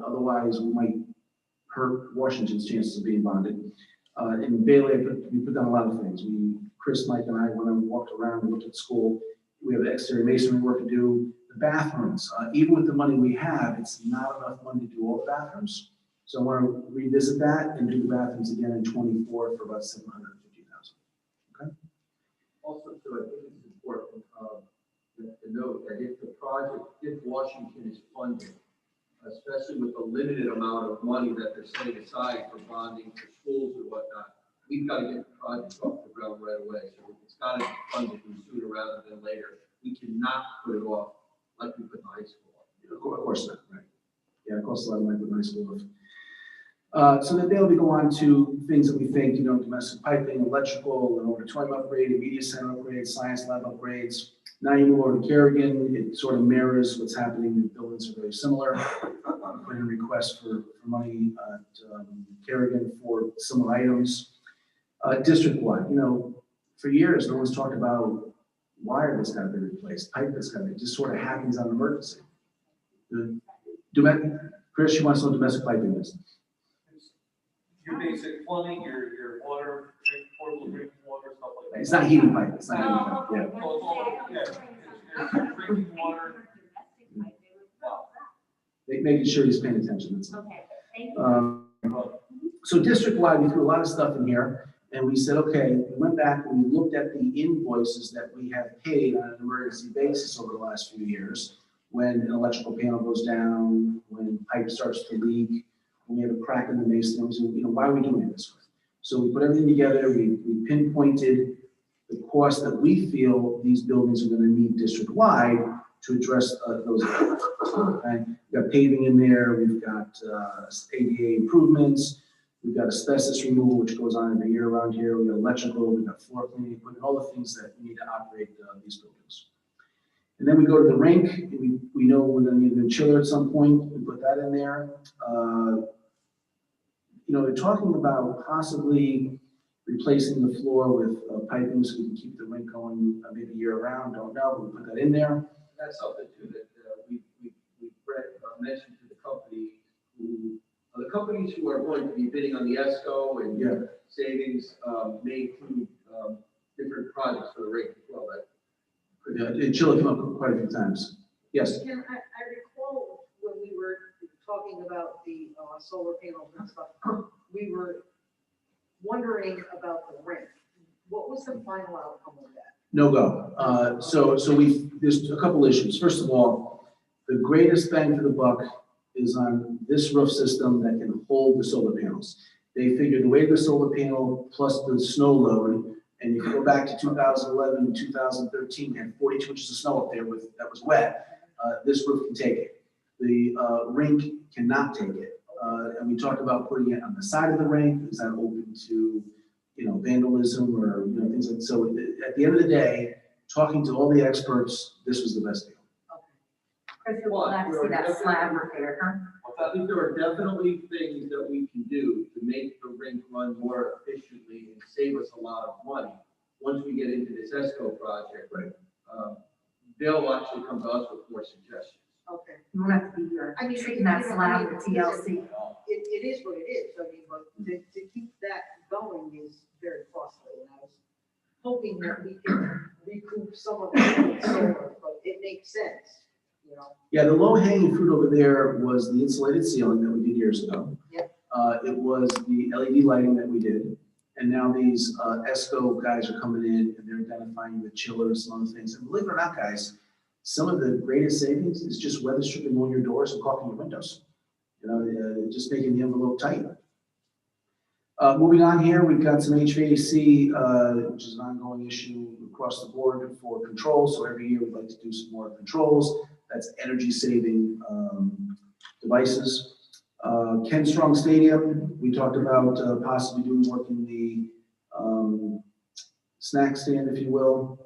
Otherwise, we might hurt Washington's chances of being bonded. In Bailey, we put down a lot of things. Chris, Mike, and I went and walked around and looked at the school. We have exterior masonry work to do. The bathrooms, even with the money we have, it's not enough money to do all the bathrooms. So I want to revisit that and do the bathrooms again in 24 for about 750,000. Okay. Also, too, I think it's important to note that if Washington is funded, especially with the limited amount of money that they're setting aside for bonding for schools or whatnot, we've got to get the project off the ground right away. So it's got to be funded sooner rather than later. We cannot put it off like we put in high school. Of course not, right? Yeah, it costs a lot of money to put a high school roof. So then they'll be go on to things that we think, domestic piping, electrical, an auditorium upgrade, a media center upgrade, science lab upgrades. Now you move over to Kerrigan, it sort of mirrors what's happening. The buildings are very similar. Put in a request for money at Kerrigan for similar items. District-wide, for years, no one's talked about wire that's got to be replaced, pipe that's got to be, it just sort of happens on emergency. Chris, you want some domestic piping business? Your basic plumbing, your water, portable drinking water, stuff like that. It's not heating pipe, it's not heating pipe, yeah. Well, it's your drinking water. Making sure he's paying attention, that's all. Okay, thank you. So district-wide, we threw a lot of stuff in here, and we said, okay, we went back and we looked at the invoices that we have paid on an emergency basis over the last few years. When an electrical panel goes down, when pipe starts to leak, when we have a crack in the masonry, we said, why are we doing it this way? So we put everything together, we pinpointed the cost that we feel these buildings are gonna need district-wide to address those areas. Okay? We've got paving in there, we've got ADA improvements, we've got asbestos removal, which goes on every year around here, we've got electrical, we've got floor cleaning equipment, all the things that we need to operate these buildings. And then we go to the rink, and we know we're gonna need a new chiller at some point, we put that in there. They're talking about possibly replacing the floor with piping so we can keep the rink going maybe year round, don't know, but we put that in there. That's something too that we mentioned to the companies who are going to be bidding on the ESCO and Yeah. savings may include different projects for the rink as well. Yeah, chiller came up quite a few times. Yes. Kim, I recall when we were talking about the solar panels and stuff, we were wondering about the rink. What was the final outcome of that? No go. So there's a couple issues. First of all, the greatest bang for the buck is on this roof system that can hold the solar panels. They figured the weight of the solar panel plus the snow load, and you go back to 2011, 2013, we had 42 inches of snow up there that was wet. This roof can take it. The rink cannot take it. And we talked about putting it on the side of the rink. Is that open to, vandalism or, things like that? So at the end of the day, talking to all the experts, this was the best deal. Chris, you'll like to see that slab repair, huh? I think there are definitely things that we can do to make the rink run more efficiently and save us a lot of money. Once we get into this ESCO project, Right. They'll actually come to us with more suggestions. Okay. You won't have to be here treating that slab with TLC. It is what it is. I mean, but to keep that going is very costly. And I was hoping that we can recoup some of that with solar, but it makes sense, Yeah, the low hanging fruit over there was the insulated ceiling that we did years ago. Yep. It was the LED lighting that we did. And now these ESCO guys are coming in and they're identifying the chillers and other things. And believe it or not, guys, some of the greatest savings is just weather stripping all your doors and caulking your windows. Just making the envelope tight. Moving on here, we've got some HVAC, which is an ongoing issue across the board for controls. So every year we'd like to do some more controls. That's energy saving devices. Ken Strong Stadium, we talked about possibly doing work in the snack stand, if you will.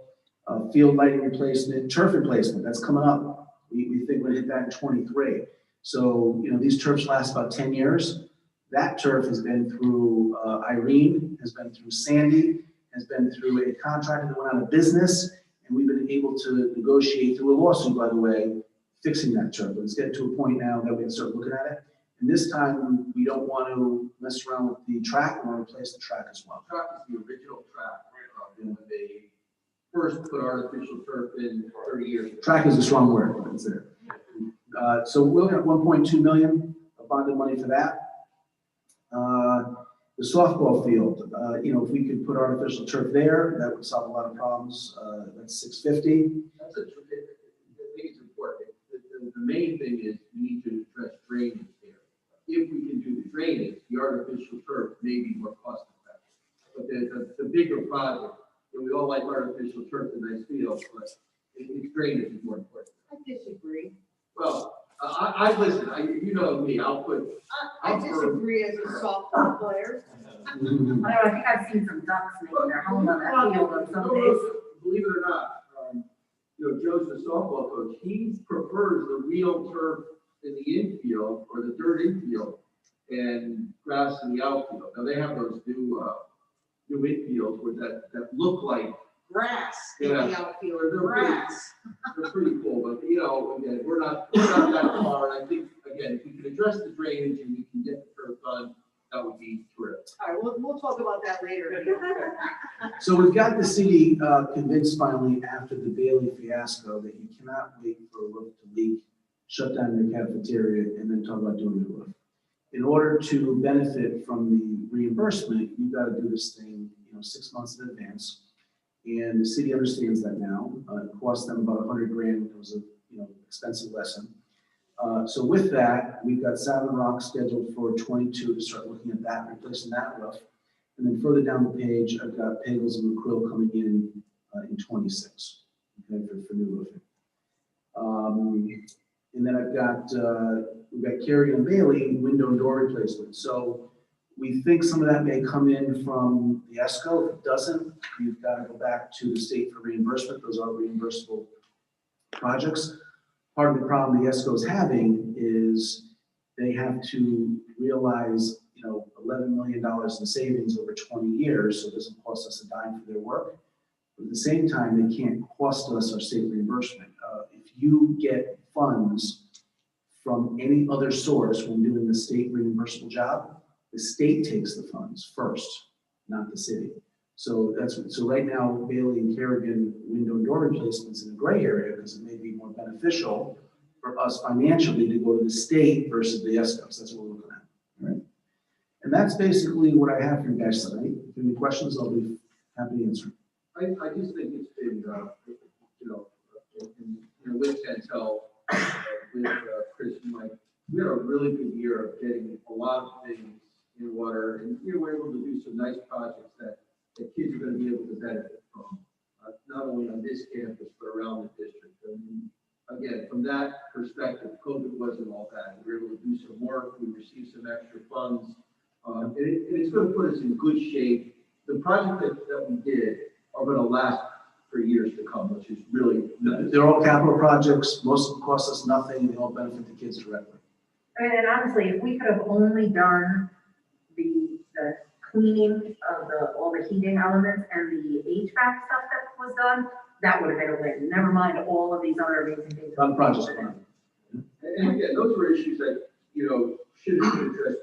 Field lighting replacement, turf replacement, that's coming up. We think we're gonna hit that in 23. So, these turfs last about 10 years. That turf has been through Irene, has been through Sandy, has been through a contractor that went out of business, and we've been able to negotiate through a lawsuit, by the way, fixing that turf. But it's getting to a point now that we can start looking at it. And this time, we don't want to mess around with the track, we want to replace the track as well. Track is the original track, when they first put artificial turf in 30 years ago. Track is a strong word, but it's there. So we're looking at 1.2 million of bonded money for that. The softball field, if we could put artificial turf there, that would solve a lot of problems. That's 650. I think it's important. The main thing is we need to address drainage there. If we can do the drainage, the artificial turf may be more cost effective. But the bigger project, we all like artificial turf and nice field, but its drainage is more important. I disagree. Well, I listen, you know me, I'll put, I disagree as a softball player. I don't know, I think I've seen some ducks making their home on that field on some days. believe it or not, Joe's the softball coach, he prefers the real turf in the infield or the dirt infield and grass in the outfield. Now, they have those new infields where that look like Grass in the outfield, They're grass. they're pretty cool, but again, we're not that far. And I think, again, if we can address the drainage and we can get the curb done, that would be terrific. All right, we'll talk about that later. So we've got the city convinced finally after the Bailey fiasco that you cannot wait for a roof to leak, shut down your cafeteria, and then talk about doing the roof. In order to benefit from the reimbursement, you've got to do this thing, 6 months in advance. And the city understands that now. It cost them about $100 grand. It was a expensive lesson. So with that, we've got Savin Rock scheduled for 22 to start looking at that, replacing that roof. And then further down the page, I've got Pagels and McCrill coming in 26, okay, for new roofing. And then we've got Kerrigan and Bailey window and door replacement. So we think some of that may come in from the ESCO. If it doesn't, you've got to go back to the state for reimbursement. Those are reimbursable projects. Part of the problem the ESCO is having is they have to realize, $11 million in savings over 20 years, so it doesn't cost us a dime for their work. But at the same time, they can't cost us our state reimbursement. If you get funds from any other source when doing the state reimbursable job, the state takes the funds first, not the city. So right now, Bailey and Kerrigan window and door replacements in the gray area because it may be more beneficial for us financially to go to the state versus the ESCOs. That's what we're looking at, right? And that's basically what I have for you guys tonight. If you have any questions, I'll be happy to answer. I just think it's been, with Chantel, with Chris and Mike, we had a really good year of getting a lot of things in water, and we're able to do some nice projects that kids are going to be able to benefit from, not only on this campus, but around the district. And again, from that perspective, COVID wasn't all bad. We were able to do some work, we received some extra funds, and it's going to put us in good shape. The projects that we did are going to last for years to come, which is really nice. They're all capital projects. Most of them cost us nothing, and they all benefit the kids directly. And honestly, if we could have only done the cleaning of all the heating elements and the HVAC stuff that was done, that would have been a win. Never mind all of these other amazing things. A lot of projects. And again, those were issues that, should have been addressed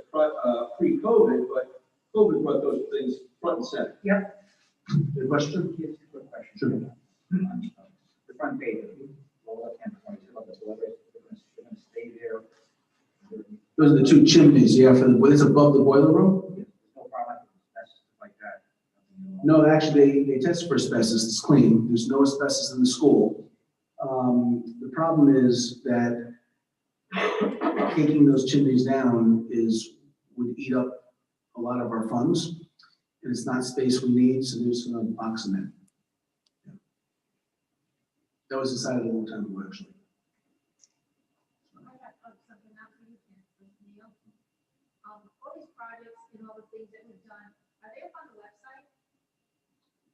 pre-COVID, but COVID brought those things front and center. Yep. Good question? Yes, quick question. Sure. The front page, lower left-hand corner, you about the boilers, they're going to stay there. Those are the two chimneys, yeah, it's above the boiler room? There's no problem with asbestos like that. No, actually, they tested for asbestos, it's clean, there's no asbestos in the school. The problem is that taking those chimneys down would eat up a lot of our funds, and it's not space we need, so they're just gonna box them in. Yeah. That was decided a long time ago, actually. All these projects and all the things that we've done, are they up on the website?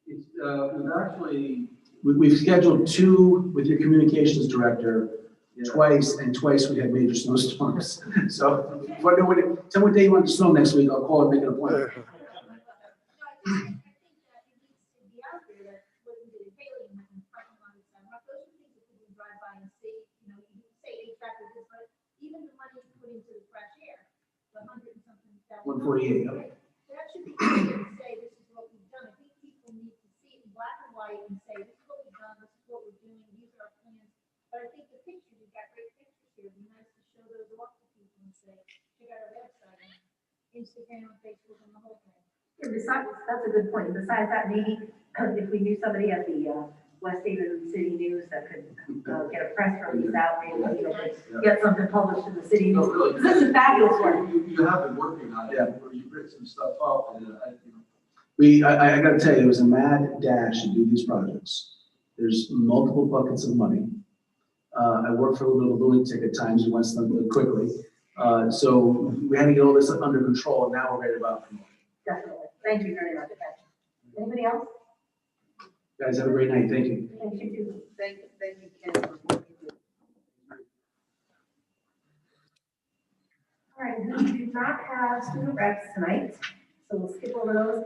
It's, we've actually. We've scheduled 2 with your communications director, Yeah. twice we had major snowstorms. So, tell me what day you want to snow next week, I'll call and make an appointment. No, I think that it needs to be out there that what we did in Bailey and in parking lot and stuff. Those are things that people drive by and see, you say HVAC with this, but even the money put into the fresh air, the 100 and something. 148, okay. That should be clear and say, this is what we've done. I think people need to see it in black and white and say, this is what we've done, this is what we're doing, these are our plans. But I think the pictures, you've got great pictures here. It'd be nice to show those off to people and say, check out our website and Instagram, Facebook, and the whole thing. Yeah, besides, that's a good point. Besides that, maybe if we knew somebody at the West Haven City News that could get a press release out, maybe get something published in the city news. No, really. Because this is fabulous work. You have been working on it, Yeah. or you've written some stuff up, and I gotta tell you, it was a mad dash to do these projects. There's multiple buckets of money. I worked for a little bit of a lunatic at times, who wants them quickly. So we had to get all this under control, and now we're ready about promotion. Definitely. Thank you very much. Anybody else? Guys, have a great night. Thank you. Thank you. Thank you, Ken, for what you did. All right, we do not have student reps tonight, so we'll skip over those.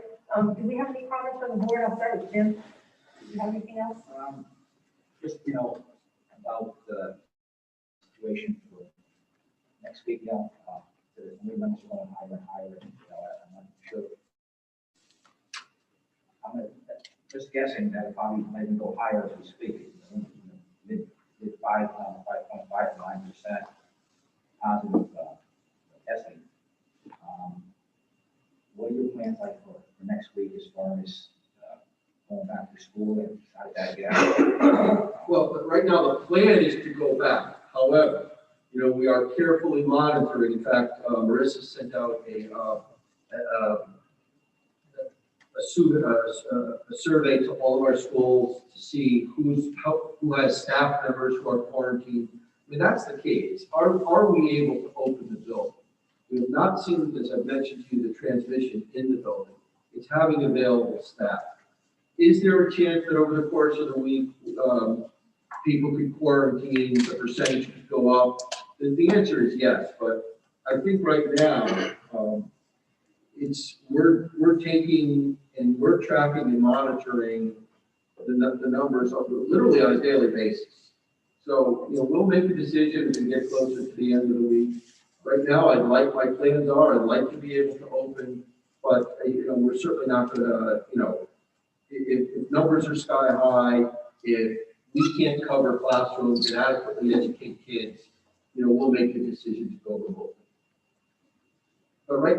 Do we have any comments from the board? I'll start with Jim. Do you have anything else? Just, about the situation for next week, the new members are going higher and higher, and, I'm not sure. I'm just guessing that it probably might even go higher as we speak, mid 5, 5.5 to 9% positive testing. What are your plans like for next week as far as going back to school and how did that get? Well, but right now, the plan is to go back. However, we are carefully monitoring. In fact, Marissa sent out a survey to all of our schools to see who has staff members who are quarantined. I mean, that's the key. Are we able to open the building? We have not seen, as I've mentioned to you, the transmission in the building. It's having available staff. Is there a chance that over the course of the week, people could quarantine, the percentage could go up? The answer is yes, but I think right now, we're taking and we're tracking and monitoring the numbers literally on a daily basis. So, we'll make a decision as we get closer to the end of the week. Right now, my plans are, I'd like to be able to open, but, we're certainly not gonna, if numbers are sky high, if we can't cover classrooms and adequately educate kids, we'll make the decision to go remote. But right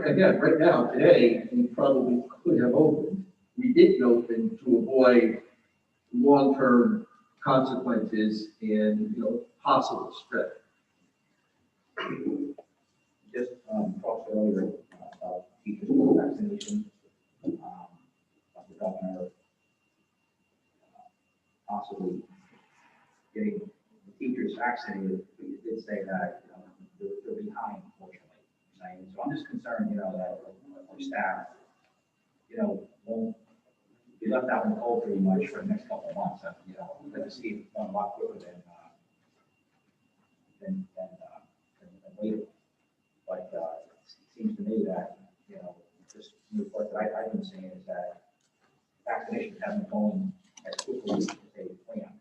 now, today, we probably could have opened. We didn't open to avoid long-term consequences and, possible spread. Just talked earlier about teachers vaccination, about the governor possibly getting the teachers vaccinated, but you did say that they're behind, unfortunately. So I'm just concerned, that our staff, won't be left out in the cold pretty much for the next couple of months. We're going to see it done a lot quicker than later. But it seems to me that, just the report that I've been seeing is that vaccinations haven't been going as quickly as they planned.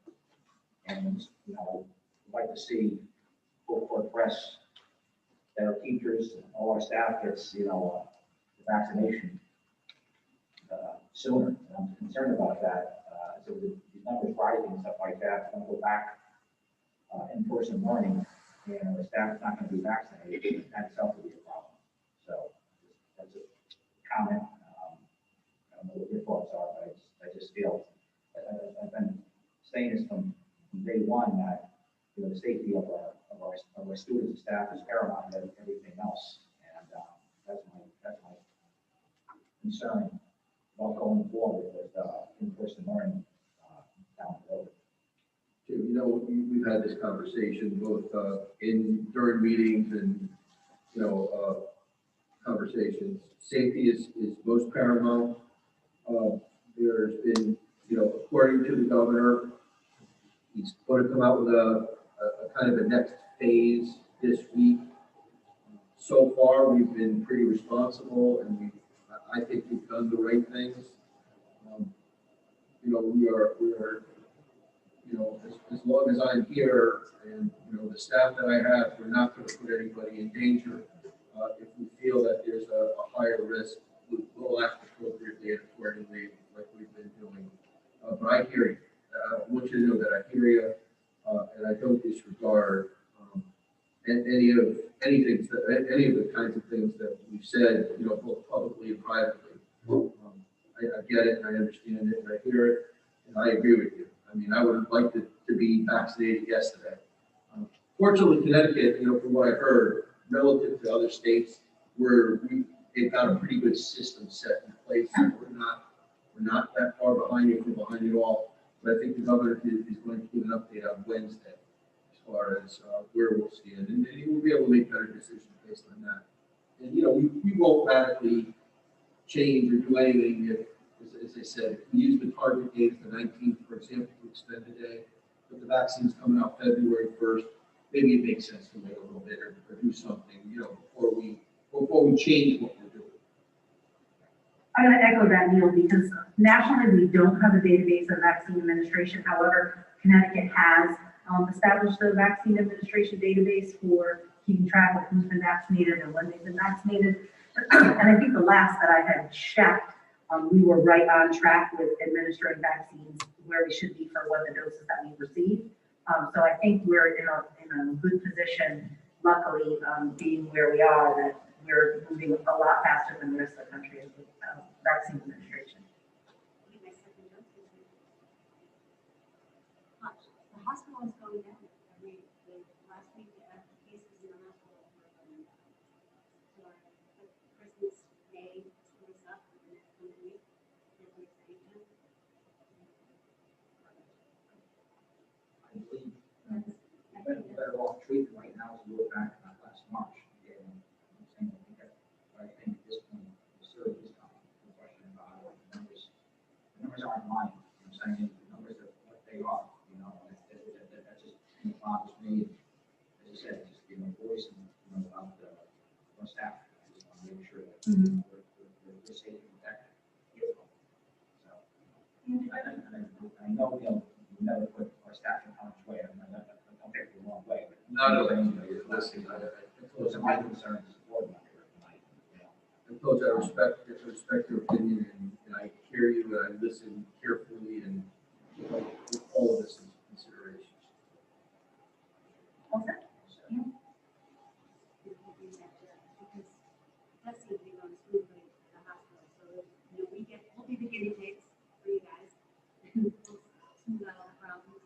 And, we'd like to see full court press that our teachers, all our staff gets, the vaccination sooner. And I'm concerned about that. So the numbers rising and stuff like that, we're going to go back in-person learning, and the staff is not going to be vaccinated. That itself will be a problem. So that's a comment. I don't know what your thoughts are, but I just feel I've been saying this from day one that the safety of our students and staff is paramount than everything else, and that's my concern about going forward with in-person learning down the road. Jim, we've had this conversation both during meetings and conversations. Safety is most paramount. There's been, according to the governor, he's going to come out with a kind of a next phase this week. So far, we've been pretty responsible, and I think we've done the right things. We are, as long as I'm here and, the staff that I have, we're not going to put anybody in danger. If we feel that there's a higher risk, we'll act appropriately and accordingly, like we've been doing. But I hear you. I want you to know that I hear you, and I don't disregard any of the kinds of things that we've said, both publicly and privately. I get it, and I understand it, and I hear it, and I agree with you. I mean, I would have liked to be vaccinated yesterday. Fortunately, Connecticut, from what I heard, relative to other states, they've got a pretty good system set in place. We're not that far behind you. We're behind you all. But I think the governor is going to give an update on Wednesday as far as where we'll stand, and we'll be able to make better decisions based on that. And, we won't radically change or do anything if, as I said, if we use the target date of the 19th, for example, to extend the day, but the vaccine's coming out February 1st, maybe it makes sense to wait a little bit or do something, before we change what we're doing. I'm going to echo that, Neil, because nationally, we don't have a database of vaccine administration. However, Connecticut has established a vaccine administration database for keeping track of who's been vaccinated and when they've been vaccinated. And I think the last that I had checked, we were right on track with administering vaccines where we should be for what the doses that we received. So I think we're in a good position, luckily, being where we are, that we're moving a lot faster than the rest of the country with vaccine administration. The hospital is going down. Last week, the cases in the hospital were going down. So Christmas Day is up for the next coming week. I believe better off treatment right now as we look back at last March. I think at this point, the surge is coming. The question about the numbers aren't lying. I'm saying the numbers are what they are. That just bothers me. As you said, just giving a voice and about our staff. I just want to make sure that we're safe and protected. So I know we never put our staff in harm's way. Don't take it the wrong way. But Not only listening, those are my concerns. I told you I respect your opinion, and I hear you, and I listen carefully, and with all of this in consideration. Okay. Because that's the thing on smoothly at the hospital. So, we'll be the guinea pigs for you guys. We'll smooth out all the problems.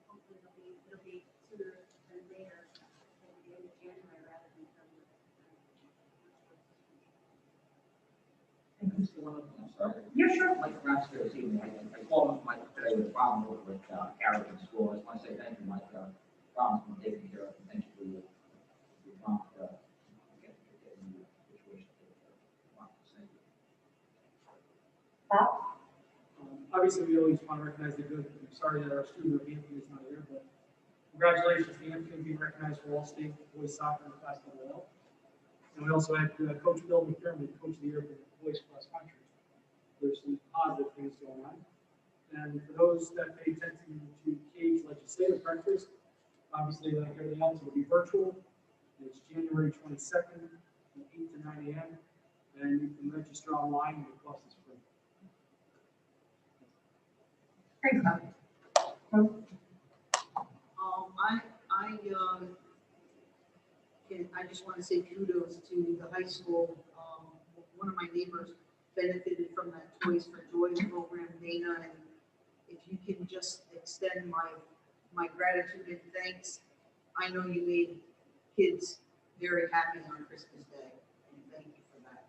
Hopefully it'll be sooner than later, at the end of January rather than February. Yeah, sure. Mike Raps there this evening. I called Mike today with a problem with Kerrigan School. I just want to say thank you, Mike. Problem's been taken care of. Thank you for your prompt getting the situation. Thank you. Bob? Obviously, we always want to recognize the good. I'm sorry that our student Anthony is not here, but congratulations to Anthony being recognized for all-state boys soccer and basketball. And we also had Coach Bill McDermott, Coach of the Year for boys cross country. There's some positive things going on. And for those that pay attention to Cave's legislative breakfast, obviously, like everything else, it'll be virtual. It's January 22nd from 8 to 9 a.m. And you can register online and the cost is free. Thanks, Bob. I just want to say kudos to the high school. One of my neighbors benefited from that Toys for Joys program, Dana, and if you can just extend my gratitude and thanks. I know you made kids very happy on Christmas Day, and thank you for that.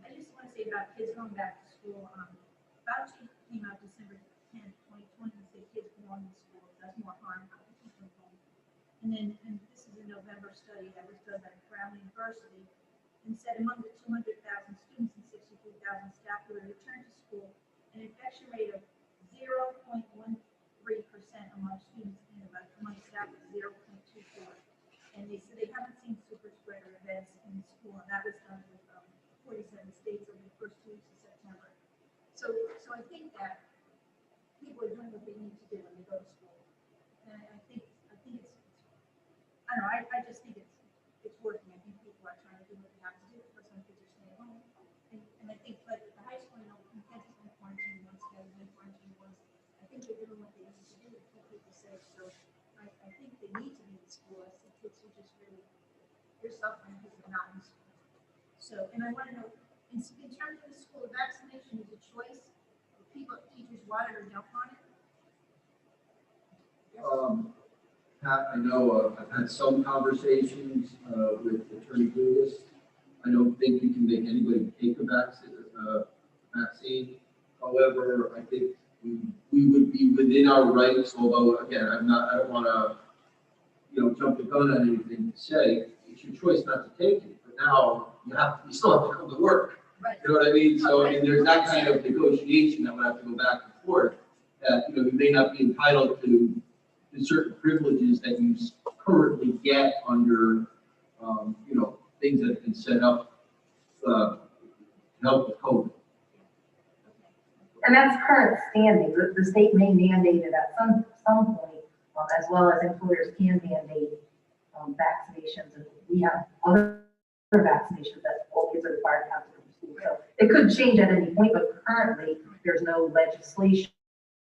I just want to say about kids going back to school, Fauci came out December 10th, 2020, and said kids belong in school, does more harm than keep them home. And this is a November study that was done by Brown University, and said among the 200,000 students and 63,000 staff who had returned to school, an infection rate of 0.13% among students and among staff was 0.24. And they said they haven't seen super spreader events in school, and that was done with 47 states over the first 2 weeks of September. So I think that people are doing what they need to do when they go to school. And I think it's, I don't know, I just think it's working. I think people are trying to do what they have to do. For some kids are staying home. And I think like at the high school, kids have been quarantined once, guys have been quarantined once. I think they're doing what they need to do to keep people safe. So I think they need to be in school. I see kids who just really, they're suffering because they're not in school. So, and I want to know, in terms of the school, vaccination is a choice. If teachers want it or don't want it. Pat, I know I've had some conversations with Attorney Lewis. I don't think you can make anybody take a vaccine. However, I think we would be within our rights, although again, I don't wanna, jump the gun on anything to say, it's your choice not to take it, but now you still have to come to work. Right. You know what I mean? So, I mean, there's that kind of negotiation that would have to go back and forth, that, you may not be entitled to certain privileges that you currently get under, things that have been set up, to help with COVID. And that's current standing. The state may mandate it at some point, as well as employers can mandate vaccinations. And we have other vaccinations that all kids are required to have to go to school. So it could change at any point, but currently there's no legislation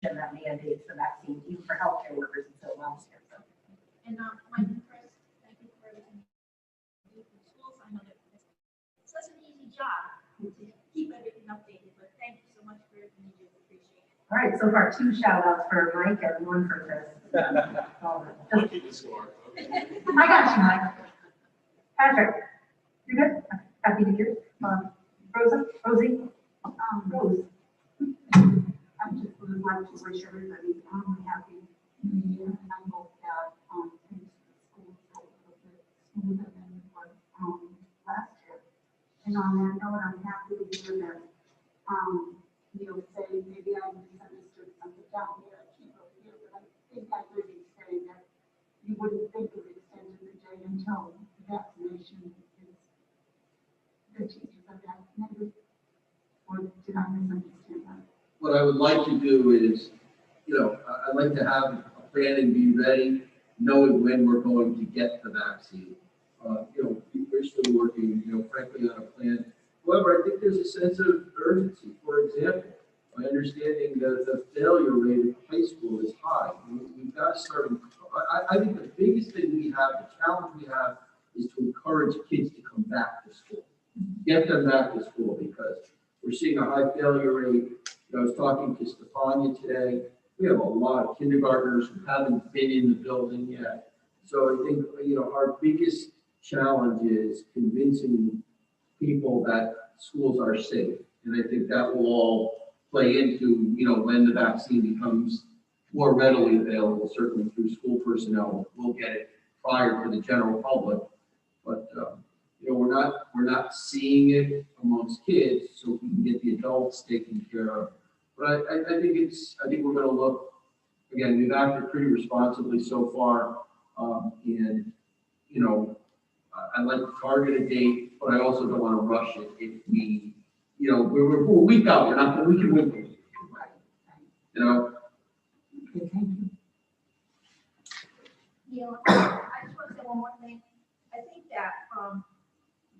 that mandates the vaccine, even for healthcare workers until last year. So. And Mike and Chris, thank you for everything you do for the schools. I know that it's such an easy job to keep everything updated, but thank you so much for everything you do. Appreciate it. All right, so far 2 shout outs for Mike and 1 for Chris. I'll keep the score. I got you, Mike. Patrick, you good? Happy to hear. Rosie? Rose. I just would like to wish everybody a happy new year, and I hope that things for the schools go a little bit smoother than it was last year. And on that note, I'm happy to hear that you'll say maybe I misunderstood something down here. I can't over here, but I think I heard you say that you wouldn't think of extending the day until vaccination is the teachers are vaccinated. Or did I misunderstand that? What I would like to do is, I'd like to have a plan and be ready, knowing when we're going to get the vaccine. We're still working, frankly, on a plan. However, I think there's a sense of urgency. For example, my understanding that the failure rate at high school is high. We've got to start. I think the biggest thing we have, the challenge we have, is to encourage kids to come back to school. Get them back to school, because we're seeing a high failure rate. I was talking to Stefania today. We have a lot of kindergartners who haven't been in the building yet. So I think, our biggest challenge is convincing people that schools are safe. And I think that will all play into, when the vaccine becomes more readily available, certainly through school personnel. We'll get it prior to the general public. But, we're not seeing it amongst kids, so we can get the adults taken care of. But I think we're going to look, again, we've acted pretty responsibly so far. And, I'd like to target a date, but I also don't want to rush it if we, we're a week out, we can win. Okay, thank you. I just want to say one more thing. I think that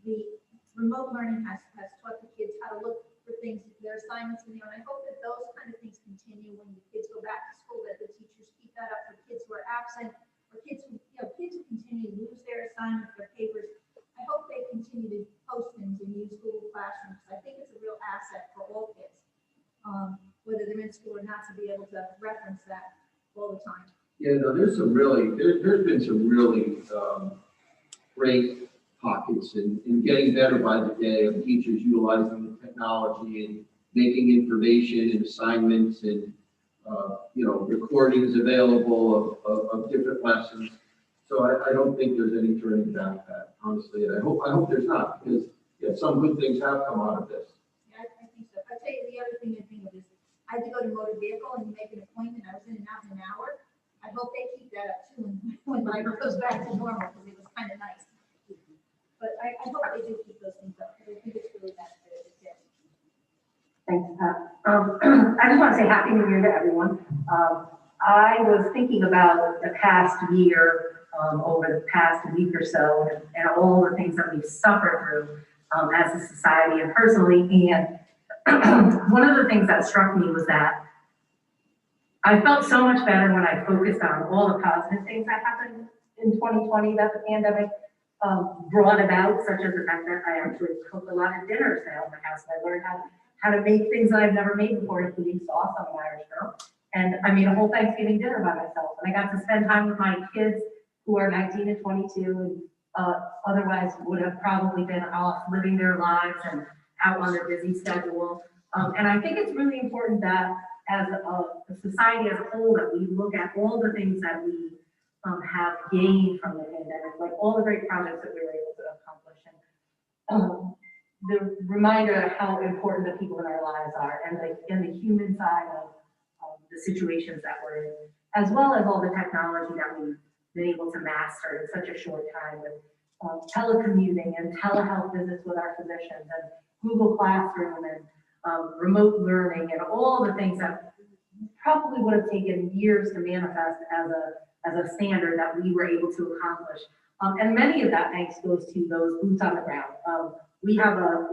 the remote learning has taught the kids how to look for things, their assignments in there, and I hope that those kind of things continue when the kids go back to school, that the teachers keep that up for kids who are absent, or kids who continue to lose their assignments, their papers. I hope they continue to post things in use Google Classroom, because I think it's a real asset for all kids, whether they're in school or not, to be able to reference that all the time. Yeah, no, there's been some really great pockets and getting better by the day of teachers utilizing the technology and making information and assignments and, recordings available of different lessons. So I don't think there's any turning back that, honestly, and I hope there's not, because some good things have come out of this. Yeah, I think so. I'll tell you the other thing I think of is, I had to go to motor vehicle and make an appointment. I was in and out in an hour. I hope they keep that up too when life goes back to normal, because it was kind of nice. But I hope they do keep those things up, because I think it's really bad for the kids. Thanks, Pat. I just want to say Happy New Year to everyone. I was thinking about the past year, over the past week or so, and all the things that we've suffered through as a society and personally. And one of the things that struck me was that I felt so much better when I focused on all the positive things that happened in 2020 that the pandemic brought about, such as the fact that I actually cooked a lot of dinners now in my house. I learned how to make things that I've never made before, including sauce. I'm an Irish girl. And I made a whole Thanksgiving dinner by myself. And I got to spend time with my kids who are 19 and 22 and otherwise would have probably been off living their lives and out on their busy schedule. And I think it's really important that as a society as a whole, that we look at all the things that we have gained from the pandemic, like all the great projects that we were able to accomplish. And the reminder of how important the people in our lives are, and the human side of the situations that we're in, as well as all the technology that we've been able to master in such a short time with telecommuting and telehealth visits with our physicians and Google Classroom and remote learning and all the things that probably would have taken years to manifest as a standard that we were able to accomplish. And many of that thanks goes to those boots on the ground. We have a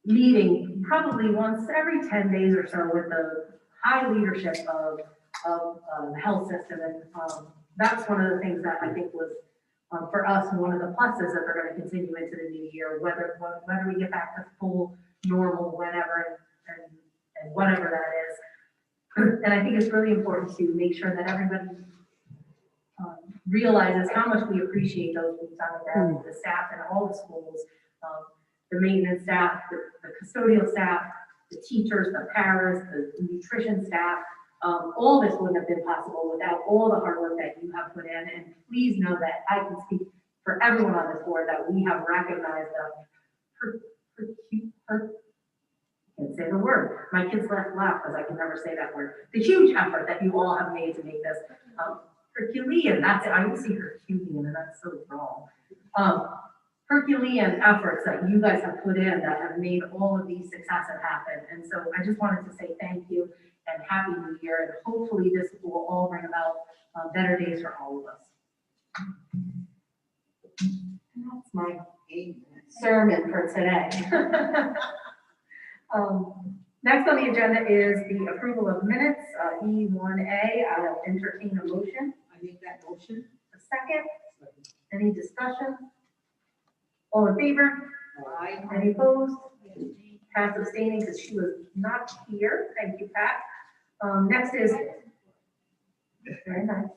meeting probably once every 10 days or so with the high leadership of the health system. And that's one of the things that I think was, for us, one of the pluses that they're going to continue into the new year, whether we get back to full normal, whenever, and whatever that is. And I think it's really important to make sure that everybody realizes how much we appreciate those boots on the ground, the staff in all the schools, the maintenance staff, the custodial staff, the teachers, the paras, the nutrition staff. All this wouldn't have been possible without all the hard work that you have put in. And please know that I can speak for everyone on this board that we have recognized I can't say the word. My kids laugh because I can never say that word. The huge effort that you all have made to make this Herculean, that's it. I would see Herculean, and that's so wrong. Herculean efforts that you guys have put in that have made all of these successes happen. And so I just wanted to say thank you and Happy New Year. And hopefully this will all bring about better days for all of us. And that's my sermon for today. Next on the agenda is the approval of minutes, E1A. I will entertain a motion. I make that motion. A second. Any discussion? All in favor? Aye. Any opposed? Pat abstaining because she was not here. Thank you, Pat. Next is, very nice.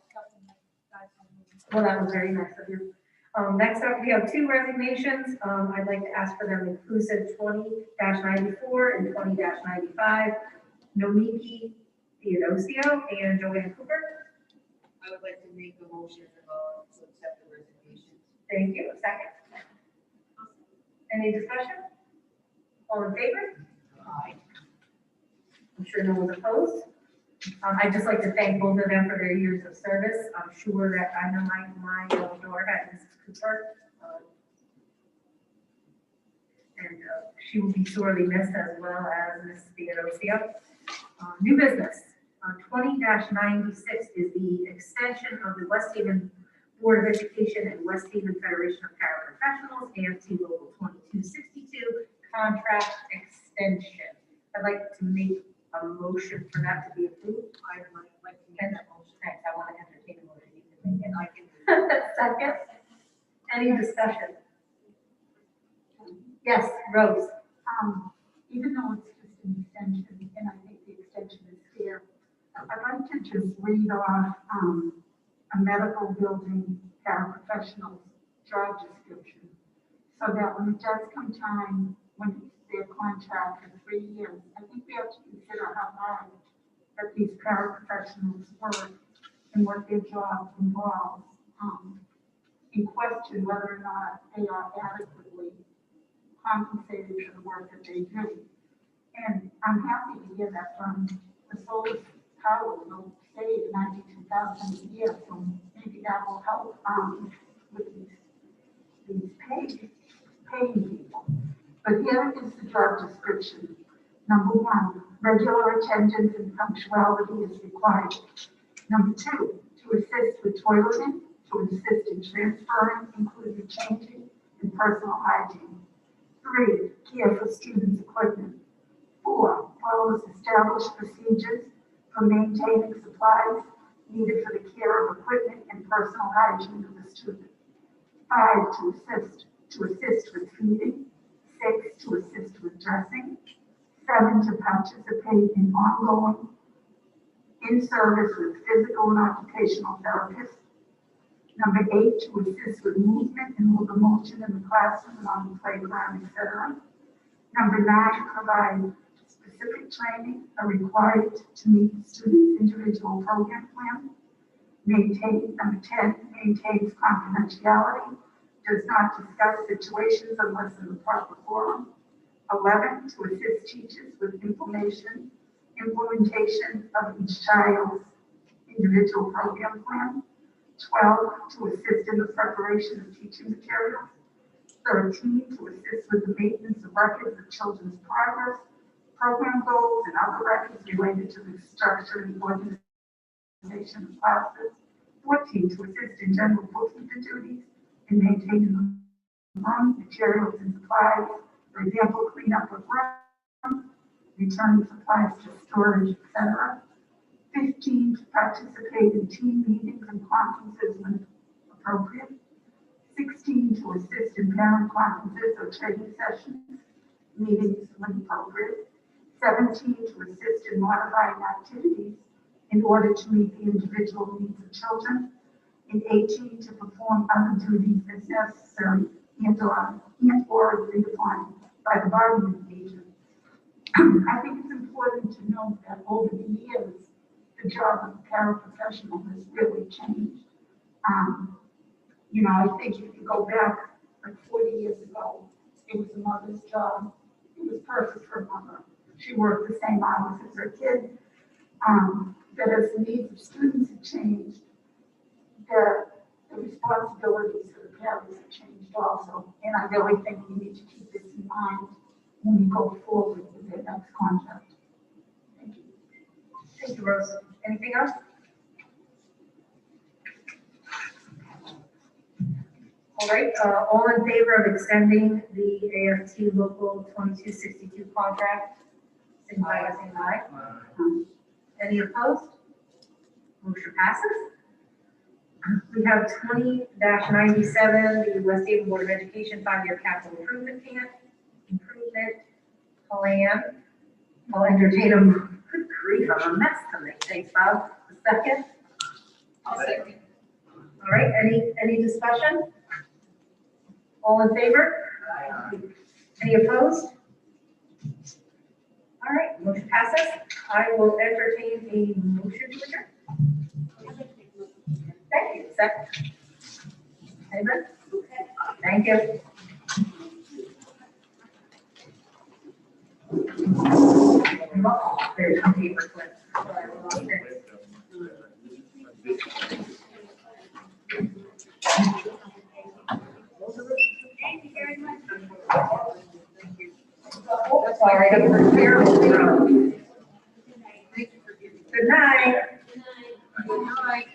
Well, that was very nice of you. Next up, we have two resignations. I'd like to ask for them inclusive 20-94 and 20-95. Nomiki Theodosio and Joanne Cooper. I would like to make a motion to accept the resignations. Thank you. A second. Any discussion? All in favor? Aye. I'm sure no one's opposed. I'd just like to thank both of them for their years of service. I'm sure that I know my daughter had Mrs. Cooper. And she will be sorely missed, as well as Mrs. Theodosio. New business. 20-96 is the extension of the West Haven Board of Education and West Haven Federation of Paraprofessionals, AFT Local 2262 contract extension. I'd like to make a motion for that to be approved. I would like to make that motion. Thanks, I want to entertain a motion. You can make it. I can. Second. Any discussion? Yes, Rose. Even though it's just an extension, and I think the extension is fair, I'd like to just read off a medical building paraprofessional's job description, so that when it does come time, when it's their contract for 3 years, I think we have to consider how hard that these paraprofessionals work and what their job involves, and question whether or not they are adequately compensated for the work that they do. And I'm happy to hear that from the solar power will save 92,000 a year, so maybe that will help with these paying people. But here is the job description. Number 1, regular attendance and punctuality is required. Number 2, to assist with toileting, to assist in transferring, including changing and personal hygiene. 3, care for students' equipment. 4, follows established procedures for maintaining supplies needed for the care of equipment and personal hygiene of the student. 5, to assist with feeding. 6, to assist with dressing. 7, to participate in ongoing in-service with physical and occupational therapists. Number 8, to assist with movement and locomotion in the classroom and on the playground, etc. Number 9, provide specific training are required to meet the student's individual program plan. Number 10, maintains confidentiality, does not discuss situations unless in the proper forum. 11, to assist teachers with implementation of each child's individual program plan. 12, to assist in the preparation of teaching materials. 13, to assist with the maintenance of records of children's progress, program goals, and other records related to the structure and organization of classes. 14, to assist in general bookkeeping duties and maintaining the room, materials, and supplies. For example, cleanup of room, returning supplies to storage, etc. 15, to participate in team meetings and conferences when appropriate. 16, to assist in parent conferences or training sessions, meetings when appropriate. 17, to assist in modifying activities in order to meet the individual needs of children. And 18, to perform other duties as necessary and/or agreed upon by the bargaining agent. I think it's important to note that over the years, the job of a paraprofessional has really changed. I think if you go back like 40 years ago, it was a mother's job. It was perfect for a mother. She worked the same hours as her kid. But as the needs of students have changed, the responsibilities for the parents have changed also. And I really think we need to keep this in mind when we go forward with the next contract. Thank you. Thank you, Rose. Anything else? All right, all in favor of extending the AFT Local 2262 contract, signify by saying aye. Any opposed? Motion passes. We have 20-97, the West Haven Board of Education 5-year capital improvement plan. I'll entertain a, good grief, I'm a mess tonight. Thanks, Bob. A second? I'll second. All right, any discussion? All in favor? Any opposed? All right, motion passes. I will entertain a motion to adjourn. Thank you. Second. Anyone? Thank you. There's some paper clips. Thank you very much. That's all right. I'm prepared. Good night. Good night.